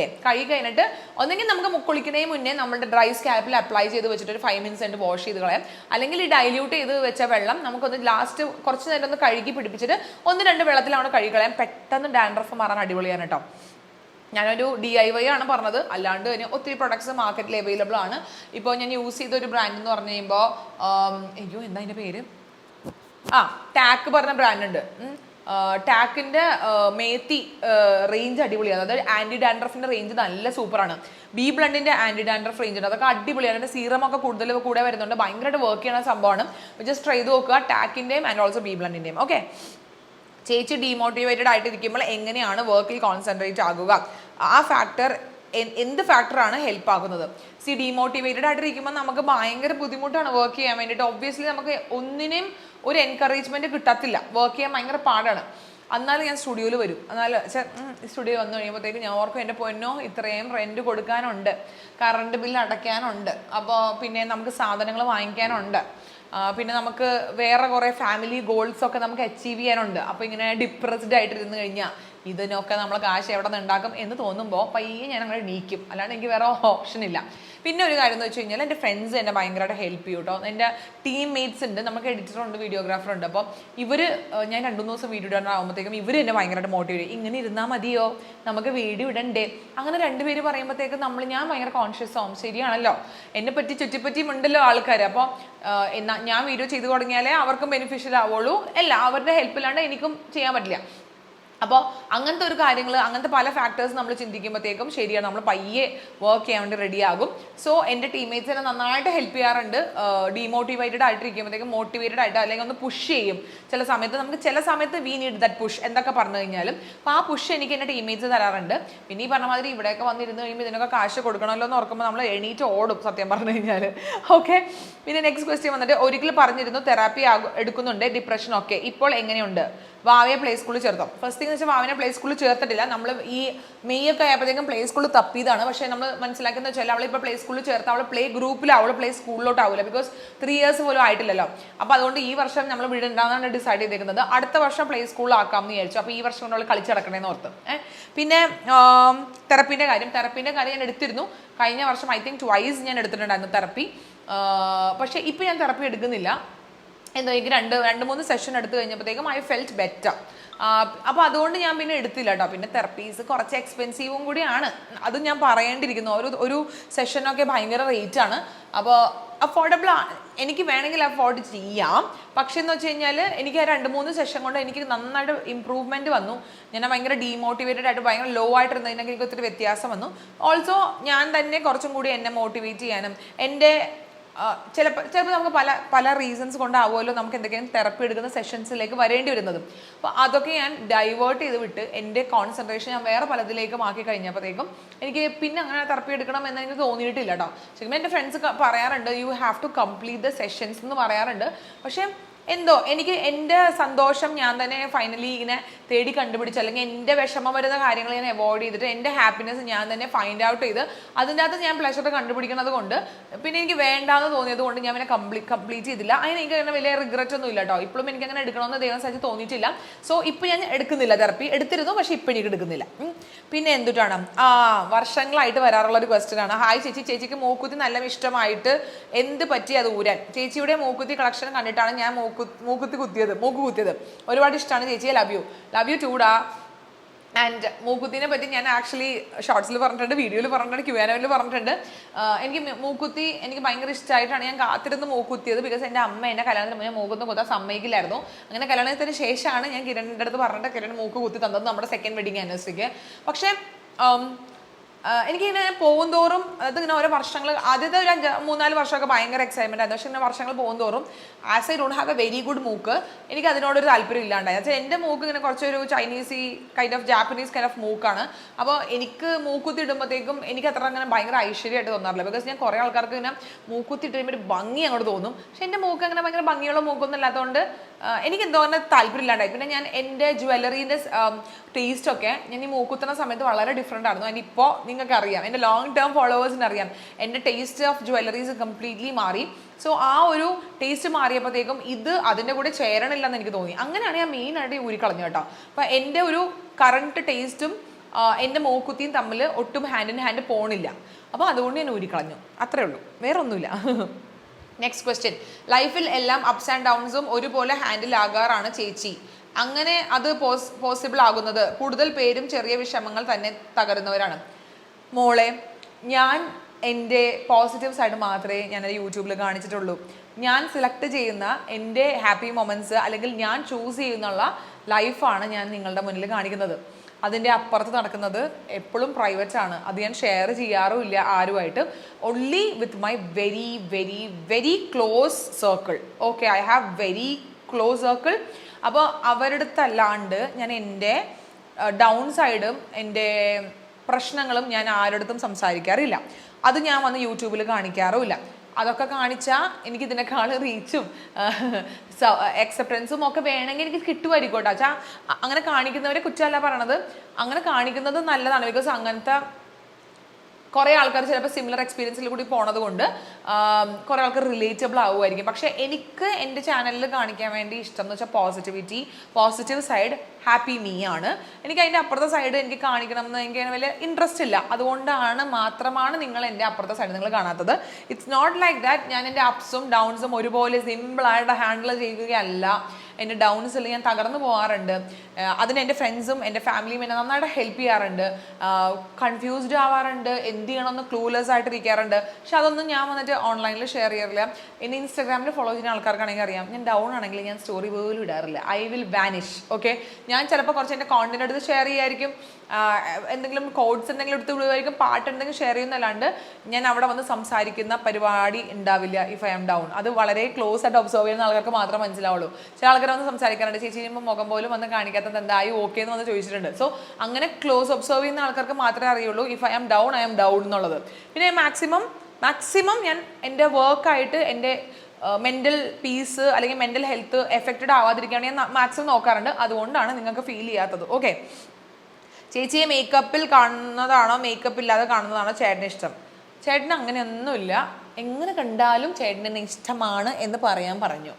കഴിഞ്ഞിട്ട് ഒന്നെങ്കിൽ നമുക്ക് കുളിക്കുന്നതിന് മുന്നേ നമ്മുടെ ഡ്രൈ സ്കാൽപ്പിൽ അപ്ലൈ ചെയ്ത് വെച്ചിട്ട് ഒരു 5 minutes ആയിട്ട് വാഷ് ചെയ്ത് കളയാം. അല്ലെങ്കിൽ ഈ ഡൈല്യൂട്ട് ചെയ്ത് വെച്ച വെള്ളം നമുക്കൊന്ന് ലാസ്റ്റ് കുറച്ച് നേരം ഒന്ന് കഴുകി പിടിപ്പിച്ചിട്ട് 1-2 വെള്ളത്തിലാണ് കഴുകി കളയാം. പെട്ടെന്ന് ഡാൻഡ്രഫ് മാറാൻ അടിപൊളിയാണ് കേട്ടോ. ഞാനൊരു DIY ആണ് പറഞ്ഞത്, അല്ലാണ്ട് തന്നെ ഒത്തിരി പ്രൊഡക്ട്സ് മാർക്കറ്റിൽ അവൈലബിൾ ആണ്. ഇപ്പോൾ ഞാൻ യൂസ് ചെയ്ത ഒരു ബ്രാൻഡ് എന്ന് പറഞ്ഞു കഴിയുമ്പോൾ എന്താ അതിൻ്റെ പേര്, ടാക്ക് പറഞ്ഞ ബ്രാൻഡ് ഉണ്ട്. ടാക്കിൻ്റെ മേത്തി റേഞ്ച് അടിപൊളിയാണ്. അതായത് ആൻറ്റി ഡാൻഡ്രഫിൻ്റെ റേഞ്ച് നല്ല സൂപ്പറാണ്. ബി ബ്ലണ്ടിൻ്റെ ആൻറ്റി ഡാൻഡ്രഫ് റേഞ്ച് ഉണ്ട്, അതൊക്കെ അടിപൊളിയാണ്. അതിൻ്റെ സീറമൊക്കെ കൂടുതൽ കൂടെ വരുന്നുണ്ട്, ഭയങ്കരമായിട്ട് വർക്ക് ചെയ്യുന്ന സംഭവമാണ്. ജസ്റ്റ് ട്രൈ ചെയ്ത് നോക്കുക, ടാക്കിൻ്റെയും ആൻഡ് ഓൾസോ ബി ബ്ലണ്ടിൻ്റെയും. ഓക്കെ, ചേച്ചി ഡീമോട്ടിവേറ്റഡ് ആയിട്ടിരിക്കുമ്പോൾ എങ്ങനെയാണ് വർക്കിൽ കോൺസെൻട്രേറ്റ് ആകുക? ആ ഫാക്ടർ എന്ത് ഫാക്ടറാണ് ഹെൽപ്പ് ആകുന്നത്? ഡീമോട്ടിവേറ്റഡ് ആയിട്ടിരിക്കുമ്പോൾ നമുക്ക് ഭയങ്കര ബുദ്ധിമുട്ടാണ് വർക്ക് ചെയ്യാൻ വേണ്ടിയിട്ട്. ഒബ്വിയസ്ലി നമുക്ക് ഒന്നിനെയും ഒരു എൻകറേജ്മെന്റ് കിട്ടത്തില്ല, വർക്ക് ചെയ്യാൻ ഭയങ്കര പാടാണ്. എന്നാലും ഞാൻ സ്റ്റുഡിയോയിൽ വരും. എന്നാൽ സ്റ്റുഡിയോ വന്നു കഴിയുമ്പോഴത്തേക്ക് ഞാൻ ഓർക്കും എൻ്റെ പൊന്നോ ഇത്രയും റെൻറ്റ് കൊടുക്കാനുണ്ട്, കറണ്ട് ബില്ല് അടയ്ക്കാനുണ്ട്, അപ്പോൾ പിന്നെ നമുക്ക് സാധനങ്ങൾ വാങ്ങിക്കാനുണ്ട്, പിന്നെ നമുക്ക് വേറെ കുറേ ഫാമിലി ഗോൾസ് ഒക്കെ നമുക്ക് അച്ചീവ് ചെയ്യാനുണ്ട്. അപ്പോൾ ഇങ്ങനെ ഡിപ്രസ്ഡ് ആയിട്ടിരുന്ന് കഴിഞ്ഞാൽ ഇതിനൊക്കെ നമ്മൾ കാശ് എവിടെ നിന്ന് ഉണ്ടാക്കും എന്ന് തോന്നുമ്പോൾ പയ്യെ ഞാൻ അങ്ങനെ നീക്കും, അല്ലാണ്ട് എനിക്ക് വേറെ ഓപ്ഷൻ ഇല്ല. പിന്നെ ഒരു കാര്യം എന്ന് വെച്ച് കഴിഞ്ഞാൽ എൻ്റെ ഫ്രണ്ട്സ് എന്നെ ഭയങ്കരമായിട്ട് ഹെൽപ്പ് ചെയ്യും കേട്ടോ. എൻ്റെ ടീം മേറ്റ്സ് ഉണ്ട്, നമുക്ക് എഡിറ്ററുണ്ട്, വീഡിയോഗ്രാഫർ ഉണ്ട്. അപ്പോൾ ഇവർ ഞാൻ 2-3 ദിവസം വീഡിയോ ഇടാനാകുമ്പോഴത്തേക്കും ഇവർ എന്നെ ഭയങ്കരമായിട്ട് മോട്ടിവേറ്റ് ചെയ്യും. ഇങ്ങനെ ഇരുന്നാൽ മതിയോ, നമുക്ക് വീഡിയോ ഇടണ്ടേ, അങ്ങനെ 2 പേര് പറയുമ്പോഴത്തേക്കും ഞാൻ ഭയങ്കര കോൺഷ്യസ് ആവും. ശരിയാണല്ലോ, എന്നെ പറ്റി ചുറ്റിപ്പറ്റിയും ഉണ്ടല്ലോ ആൾക്കാർ. അപ്പോൾ എന്നാൽ ഞാൻ വീഡിയോ ചെയ്തു തുടങ്ങിയാലേ അവർക്കും ബെനിഫിഷ്യൽ ആവുള്ളൂ, അല്ല അവരുടെ ഹെൽപ്പില്ലാണ്ട് എനിക്കും ചെയ്യാൻ പറ്റില്ല. അപ്പോൾ അങ്ങനത്തെ ഒരു കാര്യങ്ങൾ, അങ്ങനത്തെ പല ഫാക്ടേഴ്സ് നമ്മൾ ചിന്തിക്കുമ്പോഴത്തേക്കും ശരിയാണ്, നമ്മൾ പയ്യെ വർക്ക് ചെയ്യാൻ വേണ്ടി റെഡിയാകും. സോ എൻ്റെ ടീംമേറ്റ്സ് എന്നെ നന്നായിട്ട് ഹെൽപ്പ് ചെയ്യാറുണ്ട്. ഡീമോട്ടിവേറ്റഡ് ആയിട്ടിരിക്കുമ്പോഴത്തേക്കും മോട്ടിവേറ്റഡ് ആയിട്ട് അല്ലെങ്കിൽ ഒന്ന് പുഷ് ചെയ്യും. ചില സമയത്ത് വി നീഡ് ദറ്റ് പുഷ് എന്തൊക്കെ പറഞ്ഞു കഴിഞ്ഞാലും. അപ്പോൾ ആ പുഷ് എനിക്ക് എൻ്റെ ടീംമേറ്റ്സ് തരാറുണ്ട്. പിന്നെ ഈ പറഞ്ഞ മാതിരി ഇവിടെയൊക്കെ വന്നിരുന്ന് കഴിയുമ്പോൾ ഇതിനൊക്കെ കാശ് കൊടുക്കണമല്ലോ എന്ന് ഓർക്കുമ്പോൾ നമ്മൾ എണീറ്റ് ഓടും സത്യം പറഞ്ഞു കഴിഞ്ഞാൽ. ഓക്കെ, പിന്നെ നെക്സ്റ്റ് ക്വസ്റ്റ്യൻ വന്നിട്ട് ഒരിക്കലും പറഞ്ഞിരുന്നു തെറാപ്പി എടുക്കുന്നുണ്ട് ഡിപ്രഷനൊക്കെ, ഇപ്പോൾ എങ്ങനെയുണ്ട്? വാവയെ പ്ലേ സ്കൂളിൽ ചേർത്തോ? ഫസ്റ്റ് തിങ് വെച്ചാൽ വാവിനെ പ്ലേ സ്കൂളിൽ ചേർത്തിട്ടില്ല. നമ്മൾ ഈ മെയ് ഒക്കെ ആയപ്പോഴത്തേക്കും പ്ലേ സ്കൂളിൽ തപ്പിയതാണ്. പക്ഷേ നമ്മൾ മനസ്സിലാക്കുന്നത് വെച്ചാൽ അവളിപ്പോൾ പ്ലേ സ്കൂളിൽ ചേർത്ത് അവൾ പ്ലേ ഗ്രൂപ്പിലാവും, അവൾ പ്ലേ സ്കൂളിലോട്ടാവില്ല. ബിക്കോസ് 3 years പോലും ആയിട്ടില്ലല്ലോ. അപ്പോൾ അതുകൊണ്ട് ഈ വർഷം നമ്മൾ വിടണ്ടാന്നാണ് ഡിസൈഡ് ചെയ്തേക്കുന്നത്. അടുത്ത വർഷം പ്ലേ സ്കൂളിലാക്കാമെന്ന് വിചാരിച്ചു. അപ്പോൾ ഈ വർഷം കൊണ്ട് അവൾ കളിച്ചിടക്കണേന്ന് ഓർത്ത്. പിന്നെ തെറപ്പീൻ്റെ കാര്യം ഞാൻ എടുത്തിരുന്നു കഴിഞ്ഞ വർഷം. ഐ തിങ്ക് 2 ഞാൻ എടുത്തിട്ടുണ്ടായിരുന്നു തെറപ്പി. പക്ഷേ ഇപ്പോൾ ഞാൻ തെറപ്പി എടുക്കുന്നില്ല. എന്തോ എനിക്ക് 2-3 സെഷൻ എടുത്തു കഴിഞ്ഞപ്പോഴത്തേക്കും ഐ ഫെൽറ്റ് ബെറ്റർ. അപ്പോൾ അതുകൊണ്ട് ഞാൻ പിന്നെ എടുത്തില്ല കേട്ടോ. പിന്നെ തെറപ്പീസ് കുറച്ച് എക്സ്പെൻസീവും കൂടിയാണ്, അതും ഞാൻ പറയേണ്ടിയിരിക്കുന്നു. ഒരു സെഷനൊക്കെ ഭയങ്കര റേറ്റാണ്. അപ്പോൾ അഫോർഡബിൾ എനിക്ക് വേണമെങ്കിൽ അഫോർഡ് ചെയ്യാം. പക്ഷേ എന്ന് വെച്ച് കഴിഞ്ഞാൽ എനിക്ക് ആ 2-3 സെഷൻ കൊണ്ട് എനിക്ക് നന്നായിട്ട് ഇമ്പ്രൂവ്മെൻറ്റ് വന്നു. ഞാൻ ഭയങ്കര ഡീമോട്ടിവേറ്റഡ് ആയിട്ട് ഭയങ്കര ലോ ആയിട്ടിരുന്നതിനൊക്കെ എനിക്ക് ഒത്തിരി വ്യത്യാസം വന്നു. ഓൾസോ ഞാൻ തന്നെ കുറച്ചും കൂടി എന്നെ മോട്ടിവേറ്റ് ചെയ്യാനും എൻ്റെ ചിലപ്പോൾ നമുക്ക് പല റീസൺസ് കൊണ്ടാവുമല്ലോ നമുക്ക് എന്തൊക്കെയാണ് തെറപ്പി എടുക്കുന്ന സെഷൻസിലേക്ക് വരേണ്ടി വരുന്നത്. അപ്പോൾ അതൊക്കെ ഞാൻ ഡൈവേർട്ട് ചെയ്ത് വിട്ട് എൻ്റെ കോൺസെൻട്രേഷൻ ഞാൻ വേറെ പലതിലേക്കും ആക്കി കഴിഞ്ഞപ്പോഴത്തേക്കും എനിക്ക് പിന്നെ അങ്ങനെ തെറപ്പി എടുക്കണം എന്ന് എനിക്ക് തോന്നിയിട്ടില്ല കേട്ടോ. ശരിക്കും എൻ്റെ ഫ്രണ്ട്സ് പറയാറുണ്ട് you have to complete the sessions എന്ന് പറയാറുണ്ട്. പക്ഷേ എന്തോ എനിക്ക് എൻ്റെ സന്തോഷം ഞാൻ തന്നെ ഫൈനലി ഇങ്ങനെ തേടി കണ്ടുപിടിച്ച്, അല്ലെങ്കിൽ എൻ്റെ വിഷമം വരുന്ന കാര്യങ്ങൾ ഞാൻ അവോയ്ഡ് ചെയ്തിട്ട് എൻ്റെ ഹാപ്പിനെസ് ഞാൻ തന്നെ ഫൈൻഡ് ഔട്ട് ചെയ്ത് അതിൻ്റെ അകത്ത് ഞാൻ പ്ലഷർ കണ്ടുപിടിക്കുന്നത് കൊണ്ട് പിന്നെ എനിക്ക് വേണ്ടാന്ന് തോന്നിയത് കൊണ്ട് ഞാൻ പിന്നെ കംപ്ലീറ്റ് ചെയ്തില്ല. അതിന് എനിക്ക് അങ്ങനെ വലിയ റിഗ്രറ്റ് ഒന്നും ഇല്ല കേട്ടോ. ഇപ്പോഴും എനിക്ക് അങ്ങനെ എടുക്കണമെന്ന് ദൈവം സാധിച്ച് തോന്നിയിട്ടില്ല. സോ ഇപ്പോൾ ഞാൻ എടുക്കുന്നില്ല തെറപ്പി. എടുത്തിരുന്നു, പക്ഷേ ഇപ്പോൾ എനിക്ക് എടുക്കുന്നില്ല. പിന്നെ എന്തുട്ടാണ് വർഷങ്ങളായിട്ട് വരാറുള്ളൊരു ക്വസ്റ്റ്യൻ ആണ്. ഹായ് ചേച്ചിക്ക് മൂക്കുത്തി നല്ല ഇഷ്ടമായിട്ട് എന്ത് പറ്റി അത് ഊരാൻ? ചേച്ചിയുടെ മൂക്കുത്തി കളക്ഷൻ കണ്ടിട്ടാണ് ഞാൻ മൂക്ക് കുത്തിയത്. ഒരുപാട് ഇഷ്ടമാണ് ചേച്ചിയെ. ലവ് യു ടൂടാ. ആൻഡ് മൂക്കുത്തിനെ പറ്റി ഞാൻ ആക്ച്വലി ഷോർട്സിൽ പറഞ്ഞിട്ടുണ്ട്, വീഡിയോയിൽ പറഞ്ഞിട്ടുണ്ട്, Q&Aയിൽ പറഞ്ഞിട്ടുണ്ട്. എനിക്ക് മൂക്കുത്തി എനിക്ക് ഭയങ്കര ഇഷ്ടമായിട്ടാണ് ഞാൻ കാത്തിരുന്ന് മൂക്കുത്തിയത്. ബിക്കോസ് എൻ്റെ അമ്മ എൻ്റെ കല്യാണത്തിന് മുന്നേ മൂക്കൊന്നും കുത്താൻ സമ്മതിക്കില്ലായിരുന്നു. അങ്ങനെ കല്യാണത്തിന് ശേഷമാണ് ഞാൻ കിരണിൻ്റെ അടുത്ത് പറഞ്ഞിട്ട് കിരൺ മൂക്ക് കുത്തി തന്നത് നമ്മുടെ 2nd വെഡിങ് ആനിവേഴ്സറിക്ക്. പക്ഷേ എനിക്കിങ്ങനെ പോകും തോറും അതിങ്ങനെ ഓരോ വർഷങ്ങൾ, ആദ്യത്തെ ഒരു 3-4 വർഷമൊക്കെ ഭയങ്കര എക്സൈറ്റ്മെൻറ്റ് ആയിരുന്നു. പക്ഷേ ഇങ്ങനെ വർഷങ്ങൾ പോകും തോറും as I don't have A very good മൂക്ക്, എനിക്ക് അതിനോടൊരു താല്പര്യം ഇല്ലാണ്ടായി. പക്ഷേ എൻ്റെ മൂക്ക് ഇങ്ങനെ കുറച്ചൊരു Chinese kind of Japanese kind of മൂക്കാണ്. അപ്പോൾ എനിക്ക് മൂക്കുത്തി ഇടുമ്പോഴത്തേക്കും എനിക്ക് അത്ര അങ്ങനെ ഭയങ്കര ഐശ്വര്യമായിട്ട് തോന്നാറില്ല. ബിക്കോസ് ഞാൻ കുറേ ആൾക്കാർക്ക് ഇങ്ങനെ മൂക്കുത്തി ഇട്ട് കഴിയുമ്പോൾ ഒരു ഭംഗി അങ്ങോട്ട് തോന്നും. പക്ഷേ എൻ്റെ മൂക്ക് അങ്ങനെ ഭയങ്കര ഭംഗിയുള്ള മൂക്കൊന്നും ഇല്ലാത്തതുകൊണ്ട് എനിക്ക് എന്തോ അങ്ങനെ താല്പര്യം ഇല്ലാണ്ടായി. പിന്നെ ഞാൻ എൻ്റെ ജ്വല്ലറീൻ്റെ ടേസ്റ്റൊക്കെ ഞാൻ ഈ മൂക്കുത്തുന്ന സമയത്ത് വളരെ ഡിഫറെൻ്റ് ആയിരുന്നു. അതിന് ഇപ്പോൾ നിങ്ങൾക്ക് അറിയാം, എൻ്റെ ലോങ് ടേം ഫോളോവേഴ്സിന് അറിയാം, എൻ്റെ ടേസ്റ്റ് ഓഫ് ജ്വല്ലറീസ് കംപ്ലീറ്റ്ലി മാറി. സോ ആ ഒരു ടേസ്റ്റ് മാറിയപ്പോഴത്തേക്കും ഇത് അതിൻ്റെ കൂടെ ചേരണില്ലെന്ന് എനിക്ക് തോന്നി. അങ്ങനെയാണ് ഞാൻ മെയിനായിട്ട് ഊരിക്കളഞ്ഞു കേട്ടോ. അപ്പോൾ എൻ്റെ ഒരു കറണ്ട് ടേസ്റ്റും എൻ്റെ മൂക്കുത്തിയും തമ്മിൽ ഒട്ടും ഹാൻഡ് ഇൻ ഹാൻഡ് പോണില്ല. അപ്പോൾ അതുകൊണ്ട് ഞാൻ ഊരിക്കളഞ്ഞു, അത്രേ ഉള്ളൂ, വേറെ ഒന്നുമില്ല. Next question. ലൈഫിൽ എല്ലാം അപ്സ് ആൻഡ് ഡൗൺസും ഒരുപോലെ ഹാൻഡിൽ ആകാറാണ് ചേച്ചി. അങ്ങനെ അത് പോസിബിൾ ആകുന്നത് കൂടുതൽ പേരും ചെറിയ വിഷമങ്ങൾ തന്നെ തകരുന്നവരാണ്. മോളെ, ഞാൻ എൻ്റെ പോസിറ്റീവ് സൈഡ് മാത്രമേ ഞാനത് യൂട്യൂബിൽ കാണിച്ചിട്ടുള്ളൂ. ഞാൻ സെലക്ട് ചെയ്യുന്ന എൻ്റെ ഹാപ്പി മൊമെൻറ്റ്സ് അല്ലെങ്കിൽ ഞാൻ ചൂസ് ചെയ്യുന്നുള്ള ലൈഫാണ് ഞാൻ നിങ്ങളുടെ മുന്നിൽ കാണിക്കുന്നത്. അതിൻ്റെ അപ്പുറത്ത് നടക്കുന്നത് എപ്പോഴും പ്രൈവറ്റ് ആണ്. അത് ഞാൻ ഷെയർ ചെയ്യാറുമില്ല ആരുമായിട്ട്. Only with my very very very close circle. Okay, I have very close circle. അപ്പോൾ അവരുടെ അടുത്തല്ലാണ്ട് ഞാൻ എൻ്റെ ഡൗൺ സൈഡും എൻ്റെ പ്രശ്നങ്ങളും ഞാൻ ആരുടെടുത്തും സംസാരിക്കാറില്ല. അത് ഞാൻ വന്ന് യൂട്യൂബിൽ കാണിക്കാറുമില്ല. അതൊക്കെ കാണിച്ചാൽ എനിക്ക് ഇതിനേക്കാൾ റീച്ചും അക്സെപ്റ്റൻസും ഒക്കെ വേണമെങ്കിൽ എനിക്ക് കിട്ടുമായിരിക്കോട്ടെ. വെച്ചാൽ അങ്ങനെ കാണിക്കുന്നവരെ കുറ്റമല്ല പറയണത്, അങ്ങനെ കാണിക്കുന്നത് നല്ലതാണ്. ബിക്കോസ് അങ്ങനത്തെ കുറേ ആൾക്കാർ ചിലപ്പോൾ സിമിലർ എക്സ്പീരിയൻസിൽ കൂടി പോണത് കൊണ്ട് കുറേ ആൾക്കാർ റിലേറ്റബിൾ ആവുമായിരിക്കും. പക്ഷേ എനിക്ക് എൻ്റെ ചാനലിൽ കാണിക്കാൻ വേണ്ടി ഇഷ്ടം എന്ന് വെച്ചാൽ positivity, positive side, happy me ആണ്. എനിക്ക് അതിൻ്റെ അപ്പുറത്തെ സൈഡ് എനിക്ക് കാണിക്കണം എന്ന് എനിക്ക് വലിയ ഇൻട്രസ്റ്റ് ഇല്ല. അതുകൊണ്ടാണ് മാത്രമാണ് നിങ്ങൾ എൻ്റെ അപ്പുറത്തെ സൈഡ് നിങ്ങൾ കാണാത്തത്. ഇറ്റ്സ് നോട്ട് ലൈക്ക് ദാറ്റ് ഞാൻ എൻ്റെ അപ്സും ഡൗൺസും ഒരുപോലെ സിമ്പിളായിട്ട് ഹാൻഡിൽ ചെയ്യുകയല്ല. എൻ്റെ ഡൗൺസിൽ ഞാൻ തകർന്നു പോകാറുണ്ട്. അതിന് എൻ്റെ ഫ്രണ്ട്സും എൻ്റെ ഫാമിലിയും എന്നെ നന്നായിട്ട് ഹെൽപ്പ് ചെയ്യാറുണ്ട്. കൺഫ്യൂസ്ഡ് ആവാറുണ്ട്, എന്ത് ചെയ്യണമെന്ന് ക്ലൂലെസ് ആയിട്ട് ഇരിക്കാറുണ്ട്. പക്ഷെ അതൊന്നും ഞാൻ വന്നിട്ട് ഓൺലൈനിൽ ഷെയർ ചെയ്യാറില്ല. എന്നെ ഇൻസ്റ്റാഗ്രാമിൽ ഫോളോ ചെയ്യുന്ന ആൾക്കാർക്കാണെങ്കിൽ അറിയാം, ഞാൻ ഡൗൺ ആണെങ്കിൽ ഞാൻ സ്റ്റോറി പോലും ഇടാറില്ല. I will vanish. ഓക്കെ, ഞാൻ ചിലപ്പോൾ കുറച്ച് എൻ്റെ കോണ്ടന്റ് എടുത്ത് ഷെയർ ചെയ്യായിരിക്കും, എന്തെങ്കിലും കോഡ്സ് എന്തെങ്കിലും എടുത്ത് വിടുമായിരിക്കും, പാട്ട് എന്തെങ്കിലും ഷെയർ ചെയ്യുന്നല്ലാണ്ട് ഞാൻ അവിടെ വന്ന് സംസാരിക്കുന്ന പരിപാടി ഉണ്ടാവില്ല ഇഫ് ഐ ആം ഡൗൺ. അത് വളരെ ക്ലോസ് ആയിട്ട് ഒബ്സർവ് ചെയ്യുന്ന ആൾക്കാർക്ക് മാത്രമേ മനസ്സിലാവുള്ളൂ. ചില ആൾക്കാർ വന്ന് സംസാരിക്കാറുണ്ട്, ചേച്ചി ചെയ്യുമ്പോൾ മുഖം പോലും വന്ന് കാണിക്കാത്തത് എന്തായി ഓക്കെ എന്ന് വന്ന് ചോദിച്ചിട്ടുണ്ട്. സോ അങ്ങനെ ക്ലോസ് ഒബ്സർവ് ചെയ്യുന്ന ആൾക്കാർക്ക് മാത്രമേ അറിയുള്ളൂ ഇഫ് ഐ ആം ഡൗൺ എന്നുള്ളത്. പിന്നെ മാക്സിമം ഞാൻ എൻ്റെ വർക്കായിട്ട് എൻ്റെ മെൻ്റൽ പീസ് അല്ലെങ്കിൽ മെൻ്റൽ ഹെൽത്ത് എഫക്റ്റഡ് ആവാതിരിക്കാൻ ഞാൻ മാക്സിമം നോക്കാറുണ്ട്. അതുകൊണ്ടാണ് നിങ്ങൾക്ക് ഫീൽ ചെയ്യാത്തത്. ഓക്കെ, ചേച്ചിയെ മേക്കപ്പിൽ കാണുന്നതാണോ മേക്കപ്പ് ഇല്ലാതെ കാണുന്നതാണോ ചേട്ടന് ഇഷ്ടം? ചേട്ടന് അങ്ങനെയൊന്നുമില്ല, എങ്ങനെ കണ്ടാലും ചേട്ടന് ഇഷ്ടമാണ് എന്ന് പറഞ്ഞു.